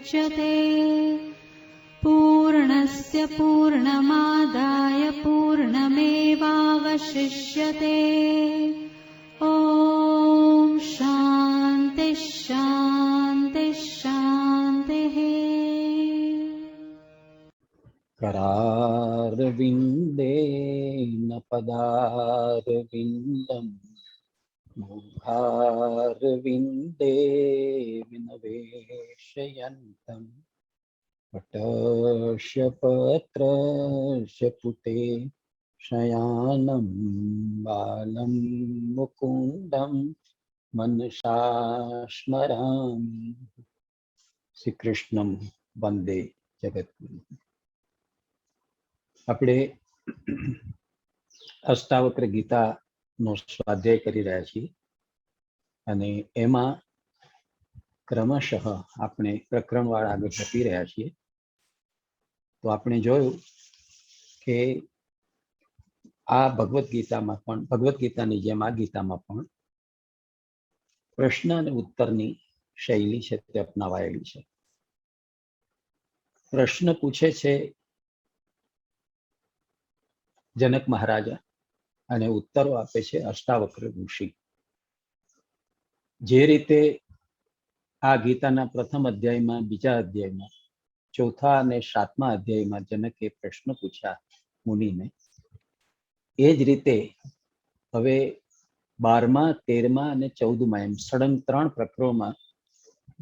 मुच्यते। पूर्णस्य पूर्णमादाय पूर्णमेवावशिष्यते। ॐ शान्ति शान्ति शान्तिः। करारविन्देन पदारविन्दम् मुखारविन्दे विनवेशयन्तम् पटस्य पत्रस्य पुटे शयानं बालं मुकुन्दं मनसा स्मरामि। श्री कृष्णं वंदे जगद्गुरु। આપણે અષ્ટાવક્ર ગીતાનો સ્વાધ્યાય કરી રહ્યા છીએ અને એમાં ક્રમશઃ આપણે પ્રકરણવાળા આગળ જતી રહ્યા છીએ. તો આપણે જોયું કે આ ભગવદ્ ગીતામાં પણ, ભગવદ્ ગીતાની જેમ આ ગીતામાં પણ પ્રશ્ન અને ઉત્તરની શૈલી છે તે અપનાવાયેલી છે. પ્રશ્ન પૂછે છે જનક મહારાજા અને ઉત્તરો આપે છે અષ્ટાવક્ર ઋષિ. જે રીતે આ ગીતાના પ્રથમ અધ્યાયમાં, બીજા અધ્યાયમાં, ચોથા અને સાતમા અધ્યાયમાં જનકે પ્રશ્ન પૂછ્યા મુનિને, એ જ રીતે હવે 12મા, 13મા અને 14મા એમ સળંગ 3 પ્રકરણોમાં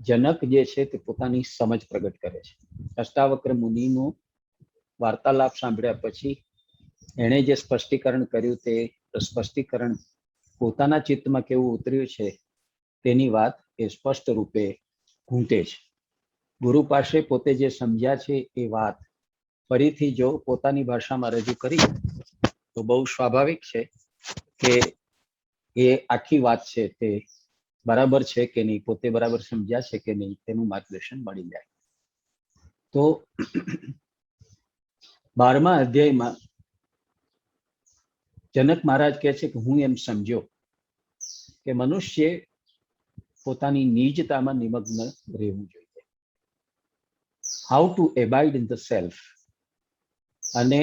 જનક જે છે તે પોતાની સમજ પ્રગટ કરે છે. અષ્ટાવક્ર મુનિનો વાર્તાલાપ સાંભળ્યા પછી એણે જે સ્પષ્ટીકરણ કર્યું તે સ્પષ્ટીકરણ પોતાના ચિત્તમાં કેવું ઉતર્યું છે તેની વાત એ સ્પષ્ટ રૂપે ઘૂંટે છે. ગુરુ પાસે પોતે જે સમજ્યા છે એ વાત ફરીથી જો પોતાની ભાષામાં રજૂ કરી તો બહુ સ્વાભાવિક છે કે એ આખી વાત છે તે બરાબર છે કે નહીં, પોતે બરાબર સમજ્યા છે કે નહીં, તેનું માર્ગદર્શન મળી જાય. તો 12મા અધ્યાયમાં જનક મહારાજ કહે છે કે હું એમ સમજ્યો કે મનુષ્ય પોતાની નિજતામાં નિમગ્ન રહેવું જોઈએ. How to abide in the self. અને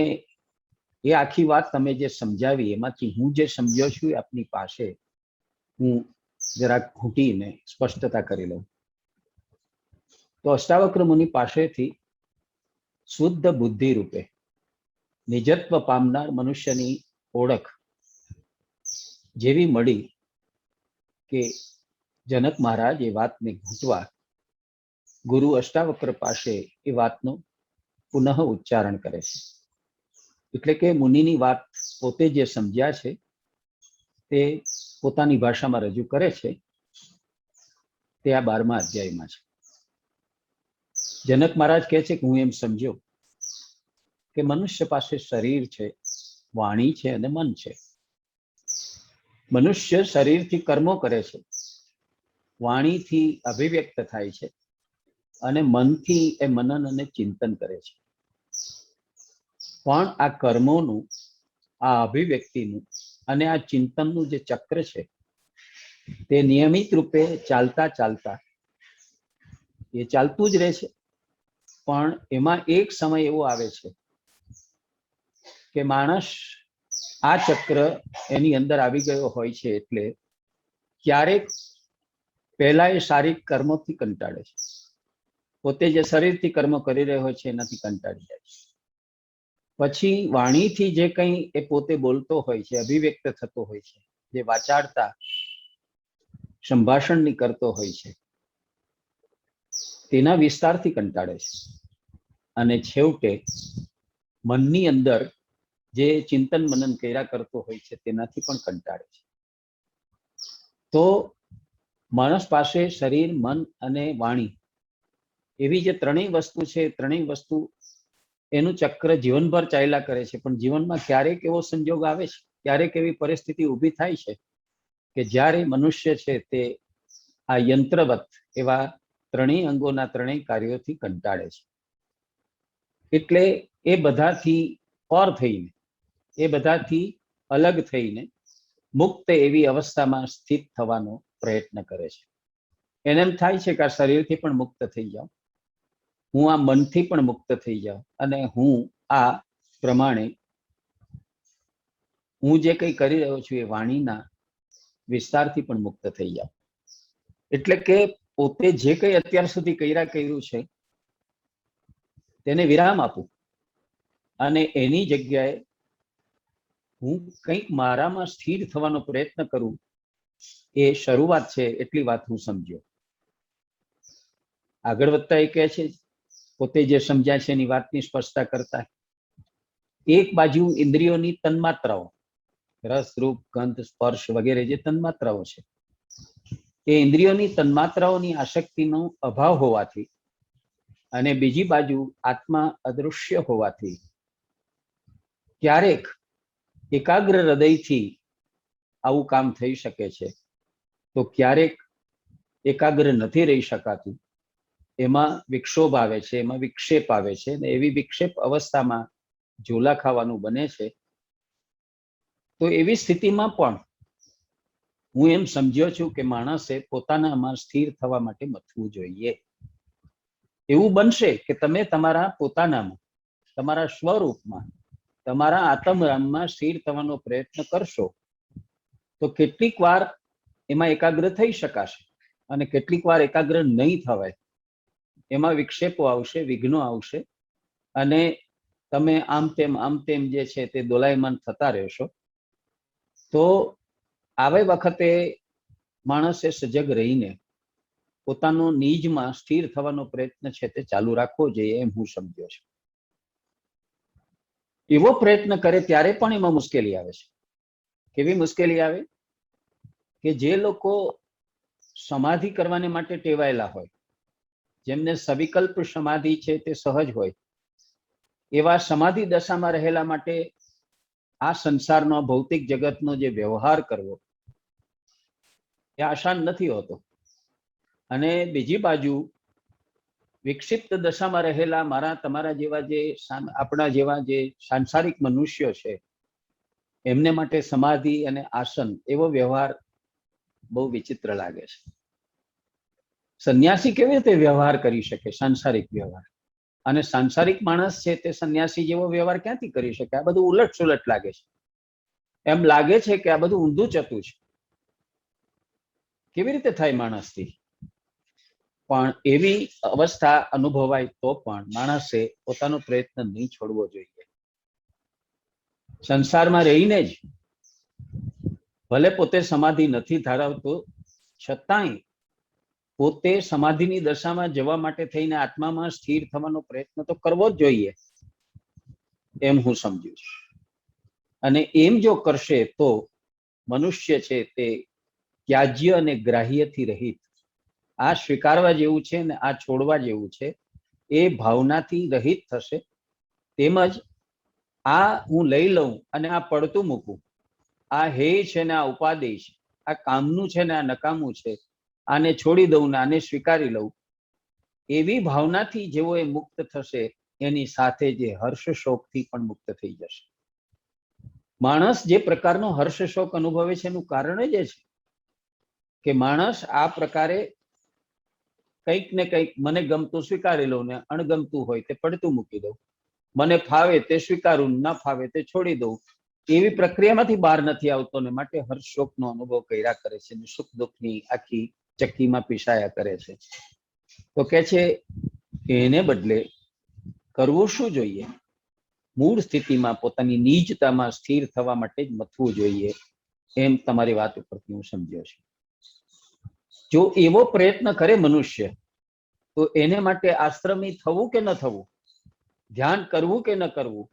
એ આખી વાત તમે જે સમજાવી એમાંથી હું જે સમજ્યો છું આપની પાસે હું જરાક ઘૂંટીને સ્પષ્ટતા કરી લઉં. તો અષ્ટાવક્ર મુનિ પાસેથી શુદ્ધ બુદ્ધિ રૂપે નિજત્વ પામનાર મનુષ્યની ઓળખ જેવી મળી કે જનક મહારાજ એ વાતને ઘૂંટવા ગુરુ અષ્ટાવક્ર પાસે એ વાતનું પુનઃ ઉચ્ચારણ કરે છે. એટલે કે મુનિની વાત પોતે જે સમજ્યા છે તે પોતાની ભાષામાં રજૂ કરે છે. તે આ 12મા અધ્યાયમાં છે. જનક મહારાજ કહે છે કે હું એમ સમજ્યો કે મનુષ્ય પાસે શરીર છે, વાણી છે અને મન છે. મનુષ્ય શરીરથી કર્મો કરે છે, વાણીથી અભિવ્યક્ત થાય છે અને મનથી એ મનન અને ચિંતન કરે છે. પણ આ કર્મોનું, આ અભિવ્યક્તિનું અને આ ચિંતનનું જે ચક્ર છે તે નિયમિત રૂપે ચાલતા ચાલતા એ ચાલતું જ રહે છે. પણ એમાં એક સમય એવો આવે છે કે માણસ આ ચક્ર એની અંદર આવી ગયો હોય છે એટલે ક્યારેક પહેલા એ શારીરિક કર્મોથી કંટાળે છે, પોતે જે શરીરથી કર્મ કરી રહ્યો હોય છે એનાથી કંટાળી જાય છે. પછી વાણીથી જે કંઈ એ પોતે બોલતો હોય છે, અભિવ્યક્ત થતો હોય છે, જે વાચાડતા સંભાષણની કરતો હોય છે તેના વિસ્તારથી કંટાળે છે. અને છેવટે મનની અંદર જે ચિંતન મનન કર્યા કરતો હોય છે તેનાથી પણ કંટાળે છે. તો માણસ પાસે શરીર, મન અને વાણી એવી જે ત્રણેય વસ્તુ છે, ત્રણેય વસ્તુ એનું ચક્ર જીવનભર ચાલ્યા કરે છે. પણ જીવનમાં ક્યારેક એવો સંજોગ આવે છે, ક્યારેક એવી પરિસ્થિતિ ઊભી થાય છે કે જ્યારે મનુષ્ય છે તે આ યંત્રવત એવા ત્રણેય અંગોના ત્રણેય કાર્યોથી કંટાળે છે. એટલે એ બધાથી પર થઈને, એ બધાથી અલગ થઈને મુક્ત એવી અવસ્થામાં સ્થિત થવાનો પ્રયત્ન કરે છે. એને એમ થાય છે કે આ શરીરથી પણ મુક્ત થઈ જાઓ, હું આ મનથી પણ મુક્ત થઈ જાઉં અને હું આ પ્રમાણે હું જે કંઈ કરી રહ્યો છું એ વાણીના વિસ્તારથી પણ મુક્ત થઈ જાઉં. એટલે કે પોતે જે કંઈ અત્યાર સુધી કર્યું છે તેને વિરામ આપું અને એની જગ્યાએ હું કંઈક મારામાં સ્થિર થવાનો પ્રયત્ન કરું. એ શરૂઆત છે, એટલી વાત હું સમજ્યો. આગળ વધતા એ કહે છે, પોતે જે સમજ્યા છે એની વાતની સ્પષ્ટતા કરતા, એક બાજુ ઇન્દ્રિયોની તન્માત્રાઓ, રસ, રૂપ, ગંધ, સ્પર્શ વગેરે જે તન્માત્રાઓ છે, એ ઇન્દ્રિયોની તન્માત્રાઓની આસક્તિનો અભાવ હોવાથી અને બીજી બાજુ આત્મા અદૃશ્ય હોવાથી ક્યારેક એકાગ્ર હૃદયથી આવું કામ થઈ શકે છે, તો ક્યારેક એકાગ્ર નથી રહી શકાતું. એમાં વિક્ષોભ આવે છે, એમાં વિક્ષેપ આવે છે, અને એવી વિક્ષેપ અવસ્થામાં ઝોલા ખાવાનું બને છે. તો એવી સ્થિતિમાં પણ હું એમ સમજ્યો છું કે માણસે પોતાનામાં સ્થિર થવા માટે મથવું જોઈએ. એવું બનશે કે તમે તમારા પોતાનામાં, તમારા સ્વરૂપમાં, તમારા આત્મરામમાં સ્થિર થવાનો પ્રયત્ન કરશો તો કેટલીક વાર એમાં એકાગ્ર થઈ શકાશે અને કેટલીક વાર એકાગ્ર નહીં થવાય. એમાં વિક્ષેપો આવશે, વિઘ્નો આવશે અને તમે આમ તેમ જે છે તે દોલાયમાન થતા રહેશો. તો આવે વખતે માણસે સજગ રહીને પોતાનો નિજમાં સ્થિર થવાનો પ્રયત્ન છે તે ચાલુ રાખવો જોઈએ, એમ હું સમજ્યો છું. એવો પ્રયત્ન કરે ત્યારે પણ એમાં મુશ્કેલી આવે છે. કેવી મુશ્કેલી આવે? કે જે લોકો સમાધિ કરવાને માટે ટેવાયેલા હોય, જેમને સવિકલ્પ સમાધિ છે તે સહજ હોય, એવા સમાધિ દશામાં રહેલા માટે આ સંસારનો, ભૌતિક જગતનો જે વ્યવહાર કરવો એ આસાન નથી હોતો. અને બીજી બાજુ વિક્ષિપ્ત દશામાં રહેલા મારા તમારા જેવા જે આપણા જેવા જે સાંસારિક મનુષ્યો છે, એમને માટે સમાધિ અને આસન એવો વ્યવહાર બહુ વિચિત્ર લાગે છે. સંન્યાસી કેવી રીતે વ્યવહાર કરી શકે? સાંસારિક વ્યવહાર. અને સાંસારિક માણસ છે તે સંન્યાસી જેવો વ્યવહાર ક્યાંથી કરી શકે? આ બધું ઉલટ સુલટ લાગે છે. એમ લાગે છે કે આ બધું ઊંધું ચતું છે. કેવી રીતે થાય માણસથી? પણ એવી અવસ્થા અનુભવાય તો પણ માણસે પોતાનો પ્રયત્ન નહીં છોડવો જોઈએ. સંસારમાં રહીને જ ભલે પોતે સમાધિ નથી ધરાવતો, છતાંય પોતે સમાધિની દશામાં જવા માટે થઈને આત્મામાં સ્થિર થવાનો પ્રયત્ન તો કરવો જ જોઈએ, એમ હું સમજુ છું. અને એમ જો કરશે તો મનુષ્ય છે તે ત્યાજ્ય અને ગ્રાહ્યથી રહિત, આ સ્વીકારવા જેવું છે ને આ છોડવા જેવું છે, એ ભાવનાથી રહિત થશે. તેમજ આ હું લઈ લઉં અને આ પડતું મૂકું, આ હે છે ને આ ઉપાદેય છે, આ કામનું છે ને આ નકામું છે, આને છોડી દઉં ને આને સ્વીકારી લઉં, એવી ભાવનાથી જેવો એ મુક્ત થશે, એની સાથે જે હર્ષ શોકથી પણ મુક્ત થઈ જશે. માણસ જે પ્રકારનો હર્ષ શોક અનુભવે છે એનું કારણ જ એ છે કે માણસ આ પ્રકારે કંઈક ને કંઈક, મને ગમતું સ્વીકારી લઉં ને અણગમતું હોય તે પડતું મૂકી દઉં, મને ફાવે તે સ્વીકારું, ના ફાવે તે છોડી દઉં, એવી પ્રક્રિયામાંથી બહાર નથી આવતો ને માટે હર્ષ શોકનો અનુભવ કર્યા કરે છે ને સુખ દુઃખની આખી ચક્કીમાં પીસાયા કરે છે. તો કે છે એને બદલે કરવું શું જોઈએ? મૂળ સ્થિતિમાં પોતાની નીચતામાં સ્થિર થવા માટે જ મથવું જોઈએ, એમ તમારી વાત ઉપરથી હું સમજ્યો છું. જો એવો પ્રયત્ન કરે મનુષ્ય, તો એને માટે આશ્રમી થવું કે ન થવું, ધ્યાન કરવું કે ન કરવું,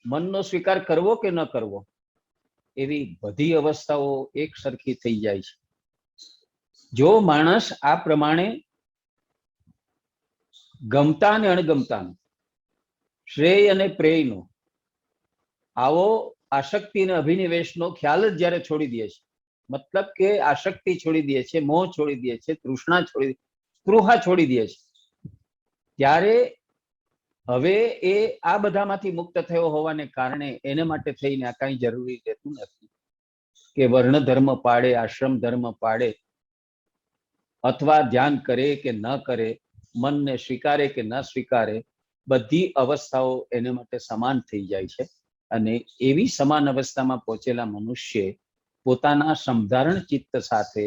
મનનો સ્વીકાર કરવો કે ન કરવો, એવી બધી અવસ્થાઓ એક સરખી થઈ જાય છે. જો માણસ આ પ્રમાણે ગમતા અને અણગમતાનો, શ્રેય અને પ્રેયનો, આવો આસક્તિ અને અભિનિવેશનો ખ્યાલ જ જ્યારે છોડી દે છે, મતલબ કે આસક્તિ છોડી દે છે, મોહ છોડી દે છે, તૃષ્ણા છોડી, સ્પૃહા છોડી દે છે, ત્યારે હવે એ આ બધામાંથી મુક્ત થયો હોવાને કારણે એને માટે થઈને આ કાંઈ જરૂરી રહેતું નથી કે વર્ણ ધર્મ પાળે, આશ્રમ ધર્મ પાળે, અથવા ધ્યાન કરે કે ન કરે, મનને સ્વીકારે કે ન સ્વીકારે, બધી અવસ્થાઓ એને માટે સમાન થઈ જાય છે. અને એવી સમાન અવસ્થામાં પહોંચેલા મનુષ્ય પોતાના સમધારણ ચિત્ત સાથે,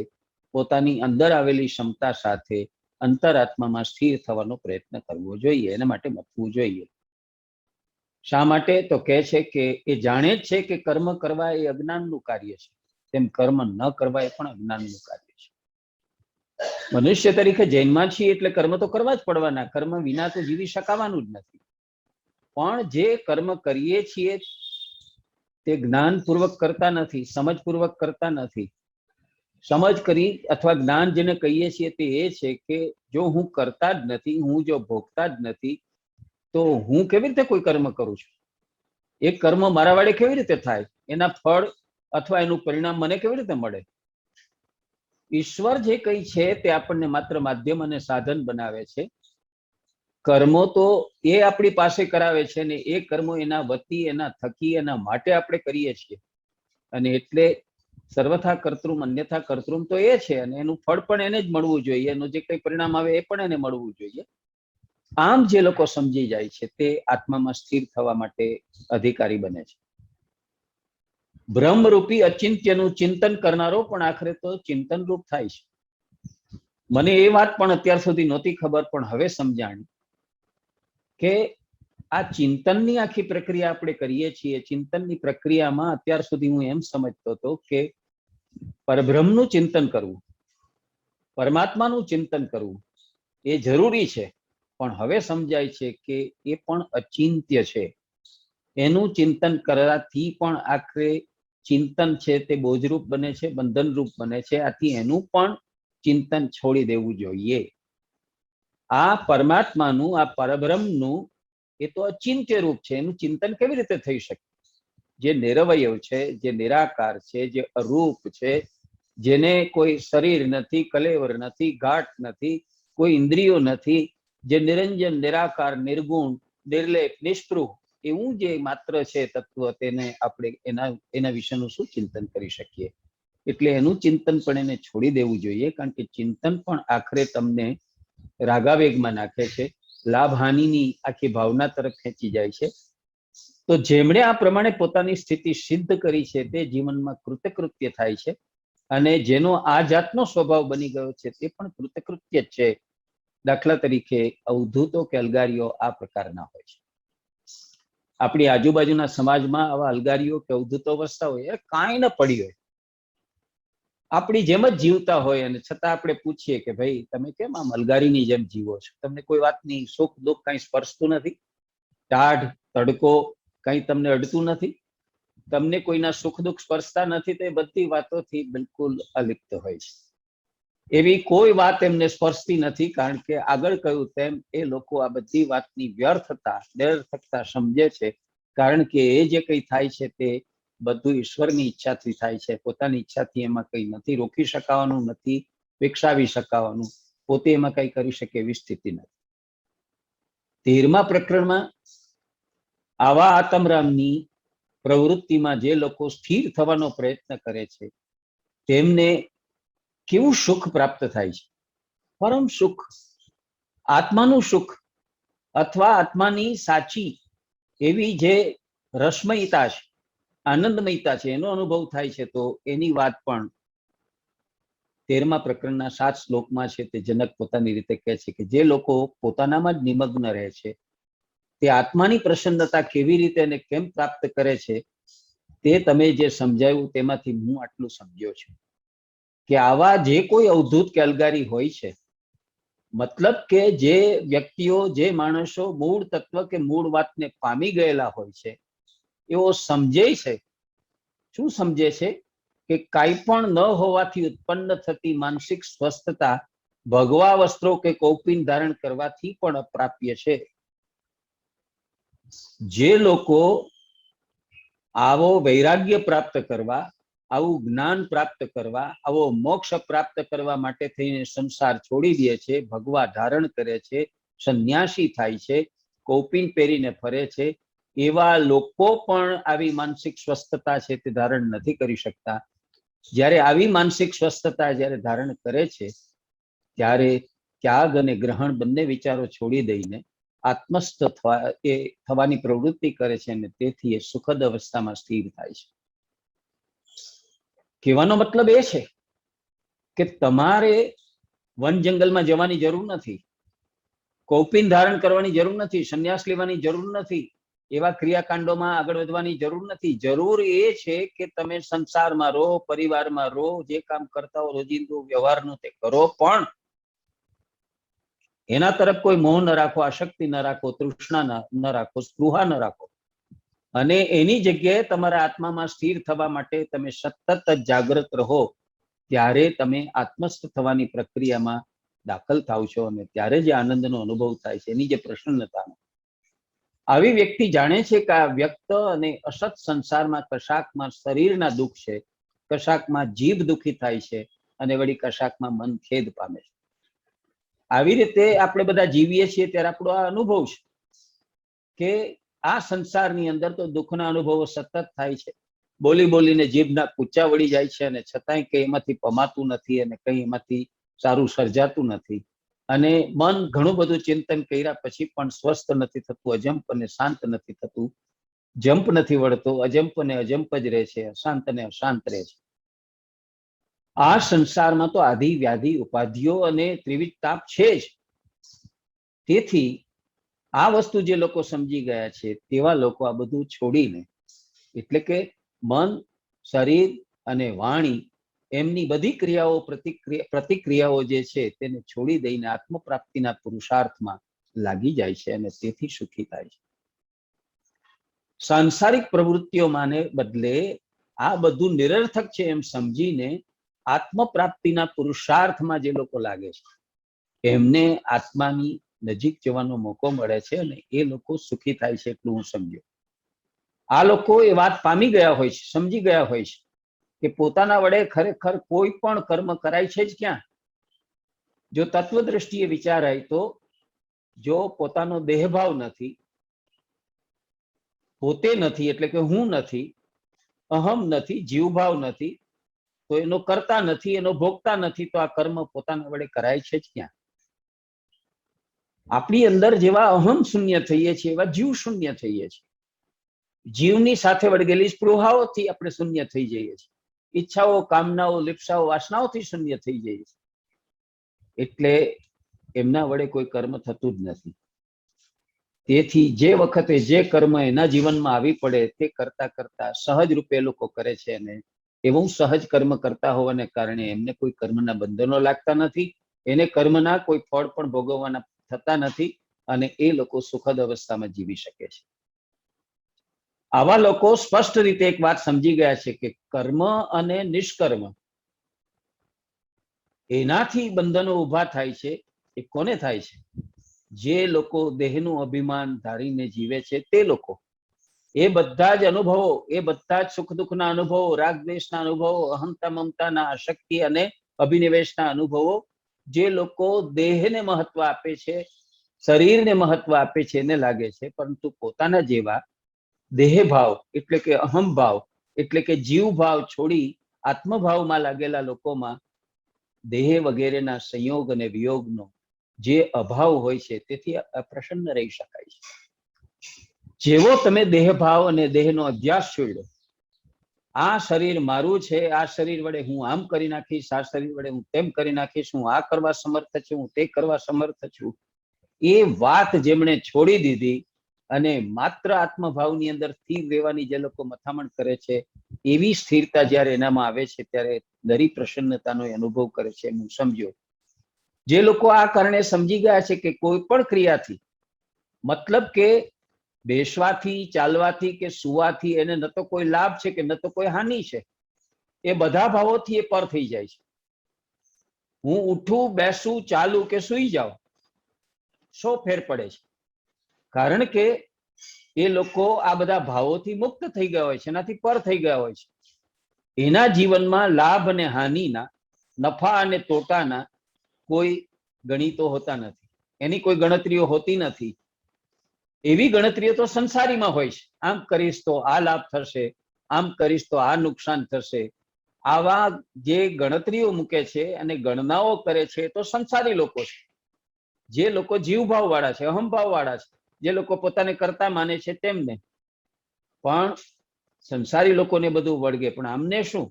પોતાની અંદર આવેલી ક્ષમતા સાથે અંતરાત્મામાં સ્થિર થવાનો પ્રયત્ન કરવો જોઈએ, એના માટે મથવું જોઈએ. શા માટે? તો કહે છે કે એ જાણે જ છે કે કર્મ કરવા એ અજ્ઞાનનું કાર્ય છે, તેમ કર્મ ન કરવા એ પણ અજ્ઞાનનું કાર્ય છે. મનુષ્ય તરીકે જન્મ્યા છીએ એટલે કર્મ તો કરવા જ પડવાના, કર્મ વિના તો જીવી શકાવાનું જ નથી. પણ જે કર્મ કરીએ છીએ તે જ્ઞાનપૂર્વક કરતા નથી, સમજપૂર્વક કરતા નથી. સમજ કરી અથવા જ્ઞાન જેને કહીએ છીએ તે એ છે કે જો હું કરતા જ નથી, હું જો ભોગતા જ નથી, તો હું કેવી રીતે કોઈ કર્મ કરું છું? એ કર્મ મારા વાડે કેવી રીતે થાય? એના ફળ અથવા એનું પરિણામ મને કેવી રીતે મળે? ઈશ્વર જે કંઈ છે તે આપણને માત્ર માધ્યમ અને સાધન બનાવે છે. કર્મો તો એ આપણી પાસે કરાવે છે ને એ કર્મો એના વતી, એના થકી, એના માટે આપણે કરીએ છીએ. અને એટલે સર્વથા કર્તૃમ અન્યથા કર્તૃમ તો એ છે, અને એનું ફળ પણ એને જ મળવું જોઈએ, એનું જે કંઈ પરિણામ આવે એ પણ એને મળવું જોઈએ. આમ જે લોકો સમજી જાય છે તે આત્મામાં સ્થિર થવા માટે અધિકારી બને છે. બ્રહ્મરૂપી અચિંત્યનું ચિંતન કરનારો પણ આખરે તો ચિંતન રૂપ થાય છે. મને એ વાત પણ અત્યાર સુધી નહોતી ખબર, પણ હવે સમજાણી કે આ ચિંતનની આખી પ્રક્રિયા આપણે કરીએ છીએ. ચિંતનની પ્રક્રિયામાં અત્યાર સુધી હું એમ સમજતો હતો કે પરબ્રહ્મનું ચિંતન કરવું, પરમાત્માનું ચિંતન કરવું એ જરૂરી છે, પણ હવે સમજાય છે કે એ પણ અચિંત્ય છે. એનું ચિંતન કરવાથી પણ આખરે ચિંતન છે તે બોજરૂપ બને છે, બંધનરૂપ બને છે. આથી એનું પણ ચિંતન છોડી દેવું જોઈએ. આ પરમાત્માનું, આ પરબ્રહ્મનું એ તો અચિંત્ય રૂપ છે, એનું ચિંતન કેવી રીતે થઈ શકે? જે નિરવયવ છે, જે નિરાકાર છે, જે અરૂપ છે, જેને કોઈ શરીર નથી, કલેવર નથી, ઘાટ નથી, કોઈ ઇન્દ્રિયો નથી, જે નિરંજન, નિરાકાર, નિર્ગુણ, નિર્લેપ, નિષ્પૃહ એવું જે માત્ર છે તત્વ, તેને આપણે એના વિશેનું શું ચિંતન કરી શકીએ? એટલે એનું ચિંતન પણ એને છોડી દેવું જોઈએ, કારણ કે ચિંતન પણ આખરે તમને રાગાવેગમાં નાખે છે, લાભ હાનિની આખી ભાવના તરફ ખેંચી જાય છે. તો જેમણે આ પ્રમાણે પોતાની સ્થિતિ સિદ્ધ કરી છે તે જીવનમાં કૃતકૃત્ય થાય છે, અને જેનો આ જાતનો સ્વભાવ બની ગયો છે તે પણ કૃતકૃત્ય જ છે. દાખલા તરીકે અવધૂતો કે અલગારીઓ આ પ્રકારના હોય છે. આપણી આજુબાજુના સમાજમાં આવા અલગારીઓ કે અવધૂતો વસતા હોય, એ કાંઈ ન પડી હોય, આપણી જેમ જ જીવતા હોય, અને છતાં આપણે પૂછીએ કે ભાઈ તમે કેમ આમ અલગારીની જેમ જીવો છો? તમને કોઈ વાતની સુખ દુઃખ કઈ સ્પર્શતું નથી? ટાઢ તડકો કઈ તમને અડતું નથી? તમને કોઈના સુખ દુઃખ સ્પર્શતા નથી? તો એ બધી વાતોથી બિલકુલ અલિપ્ત હોય છે. એવી કોઈ વાત એમને સ્પર્શતી નથી, કારણ કે આગળ કહ્યું તેમ એ લોકો આ બધી વાતની વ્યર્થતા, નિરર્થકતા સમજે છે, કારણ કે એ જે કંઈ થાય છે તે બધું ઈશ્વરની ઈચ્છાથી થાય છે. પોતાની ઈચ્છાથી એમાં કંઈ નથી રોકી શકાવાનું, નથી વિકસાવી શકાવાનું, પોતે એમાં કંઈ કરી શકે એવી સ્થિતિ નથી. 13મા પ્રકરણમાં આવા આત્મરામની પ્રવૃત્તિમાં જે લોકો સ્થિર થવાનો પ્રયત્ન કરે છે તેમને કેવું સુખ પ્રાપ્ત થાય છે? પરમ સુખ, આત્માનું સુખ, અથવા આત્માની સાચી એવી જે રસમયતા છે, આનંદમયતા છે, એનો અનુભવ થાય છે. તો એની વાત પણ 13મા પ્રકરણના 7 શ્લોકમાં છે. તે જનક પોતાની રીતે કહે છે કે જે લોકો પોતાનામાં જ નિમગ્ન રહે છે તે આત્માની પ્રસન્નતા કેવી રીતે અને કેમ પ્રાપ્ત કરે છે તે તમે જે સમજાવ્યું તેમાંથી હું આટલું સમજ્યો છું કે આવા જે કોઈ અવધૂત કે અલગારી હોય છે, મતલબ કે જે વ્યક્તિઓ, જે માણસો મૂળ તત્વ કે મૂળ વાતને પામી ગયેલા હોય છે, એવો સમજે છે. શું સમજે છે? કે કાંઈ પણ ન હોવાથી ઉત્પન્ન થતી માનસિક સ્વસ્થતા ભગવા વસ્ત્રો કે કૌપિન ધારણ કરવાથી પણ અપ્રાપ્ય છે. જે લોકો આવો વૈરાગ્ય પ્રાપ્ત કરવા, આવું જ્ઞાન પ્રાપ્ત કરવા, આવો મોક્ષ પ્રાપ્ત કરવા માટે થઈને સંસાર છોડી દે છે, ભગવા ધારણ કરે છે, સંન્યાસી થાય છે, કૌપિન પહેરીને ફરે છે, એવા લોકો પણ આવી માનસિક સ્વસ્થતા છે તે ધારણ નથી કરી શકતા. જ્યારે આવી માનસિક સ્વસ્થતા જ્યારે ધારણ કરે છે ત્યારે ત્યાગ અને ગ્રહણ બંને વિચારો છોડી દઈને આત્મસ્થ થવાની પ્રવૃત્તિ કરે છે અને તેથી એ સુખદ અવસ્થામાં સ્થિર થાય છે. કહેવાનો મતલબ એ છે કે તમારે વન જંગલમાં જવાની જરૂર નથી, કૌપિન ધારણ કરવાની જરૂર નથી, સંન્યાસ લેવાની જરૂર નથી, એવા ક્રિયાકાંડોમાં આગળ વધવાની જરૂર નથી. જરૂર એ છે કે તમે સંસારમાં રહો, પરિવારમાં રહો, જે કામ કરતા હો રોજિંદુ વ્યવહારનું તે કરો, પણ એના તરફ કોઈ મોહ ન રાખો, આસક્તિ ન રાખો, તૃષ્ણા ન રાખો, સ્પૃહા ન રાખો, અને એની જગ્યાએ તમારા આત્મામાં સ્થિર થવા માટે તમે સતત જાગૃત રહો. ત્યારે તમે આત્મસ્થ થવાની પ્રક્રિયામાં દાખલ થાવ છો અને ત્યારે જે આનંદનો અનુભવ થાય છે, એની જે પ્રસન્નતા, આવી વ્યક્તિ જાણે છે કે આ વ્યક્ત અને અસત સંસારમાં કશાકમાં શરીરના દુઃખ છે, કશાકમાં જીભ દુઃખી થાય છે અને વળી કશાકમાં મન ખેદ પામે છે. આવી રીતે આપણે બધા જીવીએ છીએ ત્યારે આપણો આ અનુભવ છે કે આ સંસારની અંદર તો દુઃખના અનુભવો સતત થાય છે. બોલી બોલીને જીભના કૂચા વળી જાય છે અને છતાંય કઈ એમાંથી પમાતું નથી અને કઈ એમાંથી સારું સર્જાતું નથી. અને મન ઘણું બધું ચિંતન કર્યા પછી પણ સ્વસ્થ નથી થતું, અજંપ અને શાંત નથી થતું, જંપ નથી વળતો, અજંપ અને અજંપ જ રહે છે, અશાંત અને અશાંત રહે છે. આ સંસારમાં તો આધિ વ્યાધિ ઉપાધિઓ અને ત્રિવિધ તાપ છે જ. તેથી આ વસ્તુ જે લોકો સમજી ગયા છે તેવા લોકો આ બધું છોડીને, એટલે કે મન, શરીર અને વાણી એમની બધી ક્રિયાઓ પ્રતિક્રિયાઓ જે છે તેને છોડી દઈને આત્મપ્રાપ્તિના પુરુષાર્થમાં લાગી જાય છે અને તેથી સુખી થાય છે. સાંસારિક પ્રવૃત્તિઓમાંને બદલે આ બધું નિરર્થક છે એમ સમજીને આત્મપ્રાપ્તિના પુરુષાર્થમાં જે લોકો લાગે છે એમને આત્માની નજીક જવાનો મોકો મળે છે અને એ લોકો સુખી થાય છે એટલું હું સમજ્યો. આ લોકો એ વાત પામી ગયા હોય છે, સમજી ગયા હોય છે કે પોતાના વડે ખરેખર કોઈ પણ કર્મ કરાય છે જ ક્યાં. જો તત્વ દ્રષ્ટિએ વિચારાય તો જો પોતાનો દેહભાવ નથી, પોતે નથી એટલે કે હું નથી, અહમ નથી, જીવભાવ નથી, તો એનો કરતા નથી, એનો ભોગતા નથી, તો આ કર્મ પોતાના વડે કરાય છે જ ક્યાં. આપણી અંદર જેવા અહમ શૂન્ય થઈએ છીએ એવા જીવ શૂન્ય થઈએ છીએ. જીવની સાથે વળગેલી સ્પૃહાઓથી આપણે શૂન્ય થઈ જઈએ છીએ, ઈચ્છાઓ, કામનાઓ, લિપ્સાઓ, વાસનાઓથી શૂન્ય થઈ જઈએ છીએ. એટલે એમના વડે કોઈ કર્મ થતું જ નથી. તેથી જે વખતે જે કર્મ એના જીવનમાં આવી પડે તે કરતા કરતા સહજ રૂપે લોકો કરે છે અને એવું સહજ કર્મ કરતા હોવાને કારણે એમને કોઈ કર્મના બંધનો લાગતા નથી, એને કર્મના કોઈ ફળ પણ ભોગવવાના થતા નથી અને એ લોકો સુખદ અવસ્થામાં જીવી શકે છે. આવા લોકો સ્પષ્ટ રીતે એક વાત સમજી ગયા છે કે કર્મ અને નિષ્કર્મ એનાથી બંધનો ઊભા થાય છે. એ કોને થાય છે? જે લોકો દેહનું અભિમાન ધારીને જીવે છે તે લોકો. એ બધા જ અનુભવો, એ બધા જ સુખ દુઃખના અનુભવો, રાગ દ્વેષના અનુભવો, અહંતા મમતાના, આશક્તિ અને અભિનિવેશના અનુભવો, જે લોકો દેહને મહત્વ આપે છે, શરીરને મહત્વ આપે છે એને લાગે છે, પરંતુ પોતાના જેવા દેહભાવ એટલે કે અહમભાવ એટલે કે જીવભાવ છોડી આત્મભાવમાં લાગેલા લોકોમાં દેહ વગેરેના સંયોગ અને વિયોગનો જે અભાવ હોય છે તેથી પ્રસન્ન રહી શકાય છે. જેવો તમે દેહભાવ અને દેહનો અધ્યાસ છોડ્યો, આ શરીર મારું છે, આ શરીર વડે હું આમ કરી નાખીશ, આ શરીર વડે હું તેમ કરી નાખીશ, હું આ કરવા સમર્થ છું, હું તે કરવા સમર્થ છું, એ વાત જેમણે છોડી દીધી અને માત્ર આત્મભાવની અંદર સ્થિર રહેવાની જે લોકો મથામણ કરે છે, એવી સ્થિરતા જ્યારે એનામાં આવે છે ત્યારે દરી પ્રસન્નતાનો અનુભવ કરે છે. હું સમજ્યો જે લોકો આ કારણે સમજી ગયા છે કે કોઈ પણ ક્રિયાથી, મતલબ કે બેસવાથી, ચાલવાથી કે સુવાથી એને ન તો કોઈ લાભ છે કે ન તો કોઈ હાનિ છે, એ બધા ભાવોથી એ પર થઈ જાય છે. હું ઉઠું, બેસું, ચાલું કે સુઈ જાઉં, શો ફેર પડે છે? કારણ કે એ લોકો આ બધા ભાવોથી મુક્ત થઈ ગયા હોય છે, એનાથી પર થઈ ગયા હોય છે. એના જીવનમાં લાભ અને હાનિના, નફા અને તોટાના કોઈ ગણિતો હોતા નથી, એની કોઈ ગણતરીઓ હોતી નથી. એવી ગણતરીઓ તો સંસારીમાં હોય છે. આમ કરીશ તો આ લાભ થશે, આમ કરીશ તો આ નુકસાન થશે. આવા જે ગણતરીઓ મૂકે છે અને ગણનાઓ કરે છે તો સંસારી લોકો છે. જે લોકો જીવભાવ વાળા છે, અહમભાવ વાળા છે, જે લોકો પોતાને કરતા માને છે તેમને. પણ સંસારી લોકોને બધું વળગે, પણ આમને શું?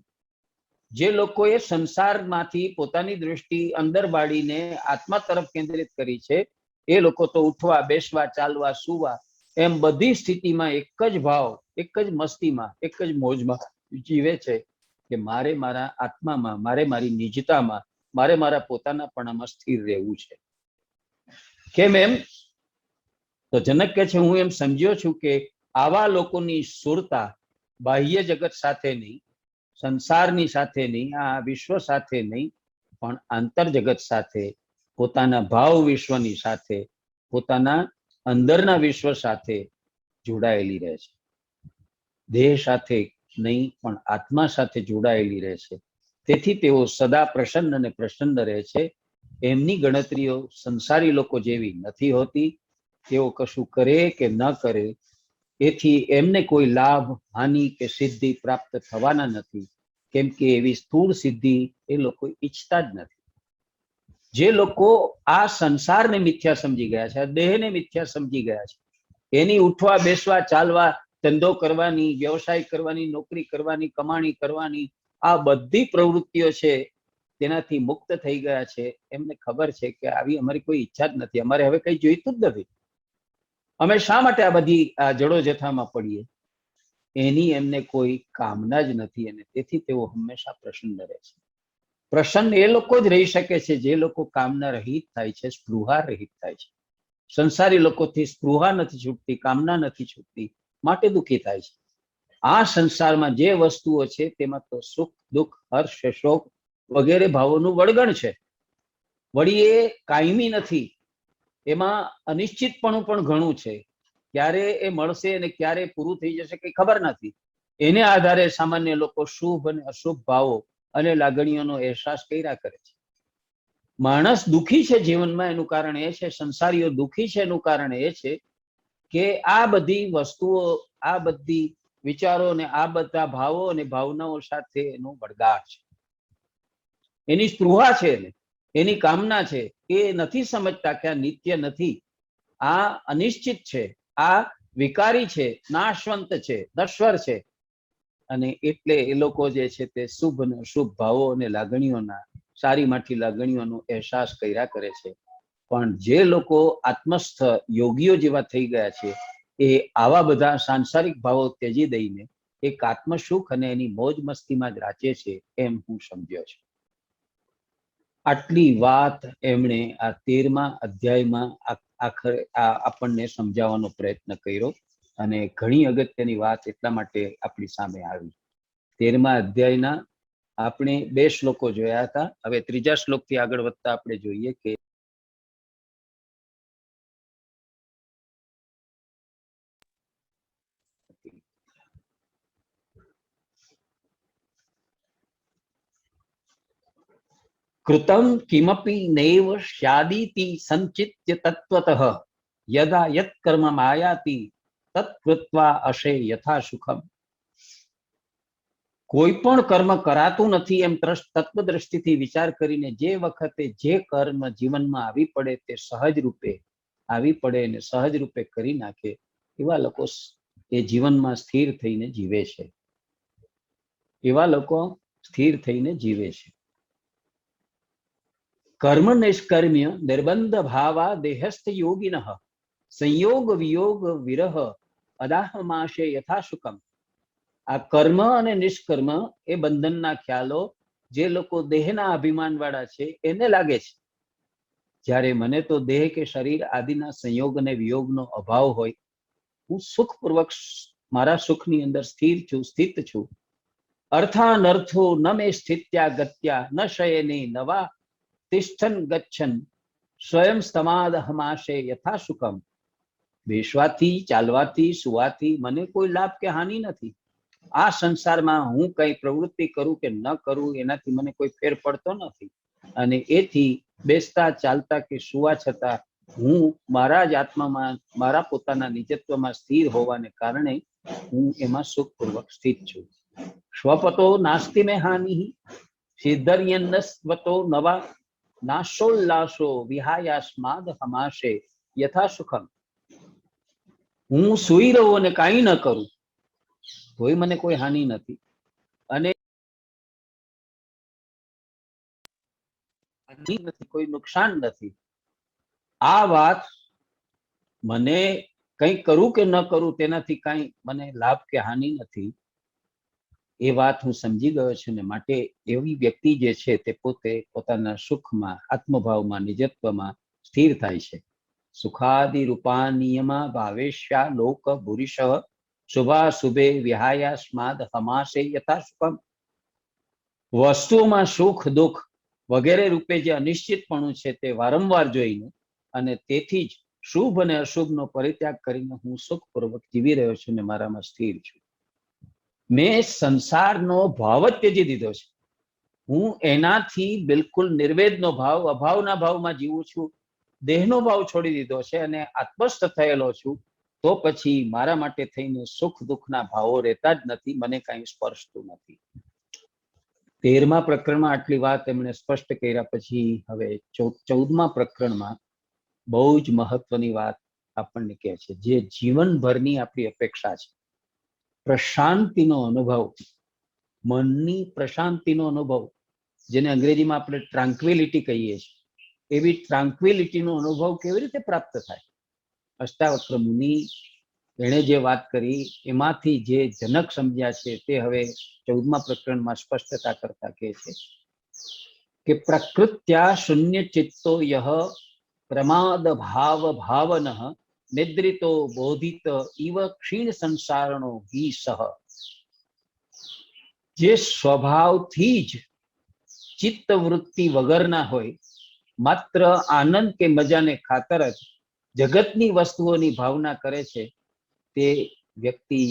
જે લોકોએ સંસારમાંથી પોતાની દૃષ્ટિ અંદર બાળીને આત્મા તરફ કેન્દ્રિત કરી છે, એ લોકો તો ઉઠવા, બેસવા, ચાલવા, સુવા એમ બધી સ્થિતિમાં એક જ ભાવ, એક જ મસ્તીમાં, એક જ મોજમાં જીવે છે કે મારે મારા આત્મામાં, મારે મારી નિજતામાં, મારે મારા પોતાનાપણામાં સ્થિર રહેવું છે. કેમ એમ? તો જનક કહે છે, હું એમ સમજ્યો છું કે આવા લોકોની સુરતા બાહ્ય જગત સાથે નહીં, સંસારની સાથે નહીં, આ વિશ્વ સાથે નહીં, પણ આંતર જગત સાથે, પોતાના ભાવ વિશ્વની સાથે, પોતાના અંદરના વિશ્વ સાથે જોડાયેલી રહે છે. દેહ સાથે નહીં, પણ આત્મા સાથે જોડાયેલી રહે છે. તેથી તેઓ સદા પ્રસન્ન અને પ્રસન્ન રહે છે. એમની ગણતરીઓ સંસારી લોકો જેવી નથી હોતી. તેઓ કશું કરે કે ન કરે એથી એમને કોઈ લાભ, હાનિ કે સિદ્ધિ પ્રાપ્ત થવાના નથી, કેમ કે એવી સ્થૂળ સિદ્ધિ એ લોકો ઈચ્છતા જ નથી. જે લોકો આ સંસારને મિથ્યા સમજી ગયા છે, આ દેહને મિથ્યા સમજી ગયા છે, એની ઉઠવા, બેસવા, ચાલવા, ધંધો કરવાની, વ્યવસાય કરવાની, નોકરી કરવાની, કમાણી કરવાની આ બધી પ્રવૃત્તિઓ છે, તેનાથી મુક્ત થઈ ગયા છે. એમને ખબર છે કે આવી અમારી કોઈ ઈચ્છા જ નથી, અમારે હવે કઈ જોઈતું જ નથી. અમે શા માટે આ બધી જડો જથામાં પડીએ? એની એમને કોઈ કામના જ નથી, અને તેથી તેઓ હંમેશા પ્રસન્ન રહે છે. પ્રસન્ન એ લોકો જ રહી શકે છે જે લોકો કામના રહિત થાય છે, સ્પૃહા રહિત થાય છે. સંસારી લોકોથી સ્પૃહા નથી છૂટતી, કામના નથી છૂટતી, માટે દુઃખી થાય છે. આ સંસારમાં જે વસ્તુઓ છે તેમાં તો સુખ, દુઃખ, હર્ષ, શોક વગેરે ભાવોનું વળગણ છે. વળી એ કાયમી નથી, એમાં અનિશ્ચિતપણું પણ ઘણું છે. ક્યારે એ મળશે અને ક્યારે પૂરું થઈ જશે કઈ ખબર નથી. એને આધારે સામાન્ય લોકો શુભ અને અશુભ ભાવો અને લાગણીઓનો અહેસાસ કર્યા કરે છે. માણસ દુઃખી છે જીવનમાં, એનું કારણ એ છે, સંસારીઓ દુઃખી છે એનું કારણ એ છે કે આ બધી વસ્તુઓ, આ બધી વિચારો અને આ બધા ભાવો અને ભાવનાઓ સાથે એનો વળગાટ છે, એની સ્પૃહા છે, એની કામના છે. એ નથી સમજતા કે આ નિત્ય નથી, આ અનિશ્ચિત છે, આ વિકારી છે, નાશવંત છે, નશ્વર છે. અને એટલે એ લોકો જે છે તે શુભ અને અશુભ ભાવો અને લાગણીઓના, સારી માઠી લાગણીઓનો અહેસાસ કર્યા કરે છે. પણ જે લોકો આત્મસ્થ યોગીઓ જેવા થઈ ગયા છે, એ આવા બધા સાંસારિક ભાવો ત્યજી દઈને એક આત્મસુખ અને એની મોજ મસ્તીમાં જ રાચે છે, એમ હું સમજ્યો છું. આટલી વાત એમણે આ 13મા અધ્યાયમાં આખરે આપણને સમજાવવાનો પ્રયત્ન કર્યો, અને ઘણી અગત્યની વાત એટલા માટે આપણી સામે આવી. 13મા અધ્યાયના આપણે 2 શ્લોકો જોયા હતા. હવે 3જા શ્લોકથી આગળ વધતા આપણે જોઈએ કે કૃતમ કિમપી નૈવ સ્યાદીતિ સંચિત્ય તત્વતઃ યદા યત કર્મ માયાતિ તત કૃત્વા અશે યથા સુખમ. કોઈ પણ કર્મ કરાતું નથી એમ તત્વદ્રષ્ટિથી વિચાર કરીને જે વખતે જે કર્મ જીવનમાં આવી પડે તે સહજ રૂપે આવી પડે અને સહજ રૂપે કરી નાખે, એવા લોકો એ જીવનમાં સ્થિર થઈને જીવે છે. એવા લોકો સ્થિર થઈને જીવે છે. કર્મ નિષ્કર્મ્ય નિર્બંધ ભાવા દેહસ્થ યોગિનઃ સંયોગ વિયોગ વિરહ અદાહમાશે યથાસુખમ. આ કર્મ અને નિષ્કર્મ એ બંધનના ખ્યાલો જે લોકો દેહના અભિમાન વાળા છે એને લાગે છે. જ્યારે મને તો દેહ કે શરીર આદિના સંયોગ અને વિયોગનો અભાવ હોય, હું સુખપૂર્વક મારા સુખની અંદર સ્થિત છું. અર્થાનર્થો ન મે સ્થિત્યા ગત્યા ન શયને નવા તિષ્ઠન ગચ્છન સ્વયં સ્તમાદહમાશે યથા સુખમ. બેસવાથી, ચાલવાથી, સુવાથી મને કોઈ લાભ કે હાનિ નથી. આ સંસારમાં હું કઈ પ્રવૃત્તિ કરું કે ન કરું એનાથી મને કોઈ ફેર પડતો નથી, અને એથી બેસતા, ચાલતા કે સુવા છતાં હું મારા જ આત્મામાં, મારા પોતાના નિજત્વમાં સ્થિર હોવાને કારણે હું એમાં સુખપૂર્વક સ્થિત છું. સ્વપતો નાસ્તિ મે હાનિ સિદ્ધર્યન્નસ્વતો નવા નાશોલ્લાસો વિહાયાસ્માદ હમાશે યથા સુખમ. હું સુઈ રહું અને કાંઈ ન કરું તોય મને કોઈ હાનિ નથી, અને કોઈ નુકસાન નથી. આ વાત મને કંઈ કરું કે ન કરું તેનાથી કાંઈ મને લાભ કે હાનિ નથી, એ વાત હું સમજી ગયો છું. ને માટે એવી વ્યક્તિ જે છે તે પોતે પોતાના સુખમાં, આત્મભાવમાં, નિજત્વમાં સ્થિર થાય છે. સુખાદિ રૂપાનિયમા ભાવેશ્યા લોક ભૂરિશ શુભા શુભે વિહાયાસ્માદ હમાશે યથા સુખમ. વસ્તુઓમાં સુખ દુઃખ વગેરે રૂપે જે અનિશ્ચિતપણું છે તે વારંવાર જોઈને અને તેથી જ શુભ અને અશુભનો પરિત્યાગ કરીને હું સુખપૂર્વક જીવી રહ્યો છું ને મારામાં સ્થિર છું. મેં સંસારનો ભાવ જ ત્યજી દીધો છે. હું એનાથી બિલકુલ નિર્વેદનો ભાવ, અભાવના ભાવમાં જીવું છું. દેહનો ભાવ છોડી દીધો છે અને આત્મસ્થ થયેલો છું. તો પછી મારા માટે થઈને સુખ દુઃખના ભાવો રહેતા જ નથી, મને કાંઈ સ્પર્શતું નથી. 13મા પ્રકરણમાં આટલી વાત એમણે સ્પષ્ટ કર્યા પછી હવે 14મા પ્રકરણમાં બહુ જ મહત્વની વાત આપણને કહે છે, જે જીવનભરની આપણી અપેક્ષા છે. પ્રશાંતિનો અનુભવ, મનની પ્રશાંતિનો અનુભવ, જેને અંગ્રેજીમાં આપણે ટ્રાન્ક્વિલિટી કહીએ છીએ, એવી ટ્રાન્ક્વિલિટીનો અનુભવ કેવી રીતે પ્રાપ્ત થાય? અષ્ટાવક્ર મુનિ એણે જે વાત કરી એમાંથી જે જનક સમજ્યા છે તે હવે 14મા પ્રકરણમાં સ્પષ્ટતા કરતા કહે છે કે પ્રકૃત્યા શૂન્ય ચિત્તો યહ પ્રમાદ ભાવ ભાવનઃ નિદ્રિતો બોધિત ઇવ ક્ષીણ સંસારણો હિ સહ. જે સ્વભાવથી જ ચિત્ત વૃત્તિ વગરના હોય, માત્ર આનંદ કે મજાને ખાતર જ જગતની વસ્તુઓની ભાવના કરે છે, તે વ્યક્તિ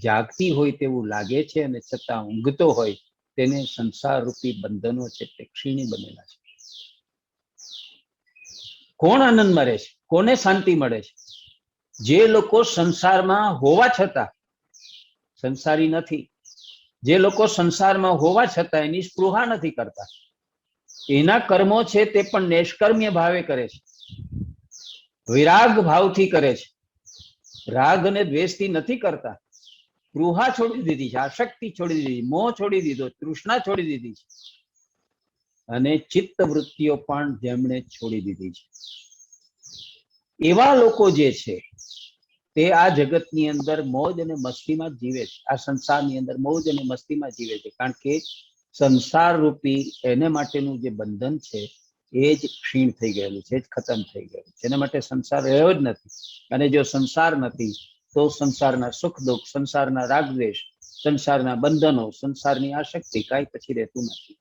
જાગતી હોય તેવું લાગે છે અને છતાં ઊંઘતો હોય. તેને સંસાર રૂપી બંધનો છે તે ક્ષીણી બનેલા છે. કોણ આનંદમાં રહે છે? કોને શાંતિ મળે છે? જે લોકો સંસારમાં હોવા છતાં સંસારી નથી, જે લોકો સંસારમાં હોવા છતાં એની સ્પૃહા નથી કરતા, એના કર્મો છે તે પણ નિષ્કર્મ્ય ભાવે કરે છે, વિરાગ ભાવથી કરે છે, રાગ અને દ્વેષથી નથી કરતા. સ્પૃહા છોડી દીધી છે, આસક્તિ છોડી દીધી, મોહ છોડી દીધો, તૃષ્ણા છોડી દીધી છે, અને ચિત્ત વૃત્તિઓ પણ જેમણે છોડી દીધી છે. એવા લોકો જે છે તે આ જગતની અંદર મોજ અને મસ્તીમાં જીવે છે. આ સંસારની અંદર મોજ અને મસ્તીમાં જીવે છે, કારણ કે સંસાર રૂપી એને માટેનું જે બંધન છે એ જ ક્ષીણ થઈ ગયેલું છે, જ ખતમ થઈ ગયેલું છે. એના માટે સંસાર રહ્યો જ નથી. અને જો સંસાર નથી તો સંસારના સુખ દુઃખ, સંસારના રાગદ્વેષ, સંસારના બંધનો, સંસારની આસક્તિ કાંઈ પછી રહેતું નથી.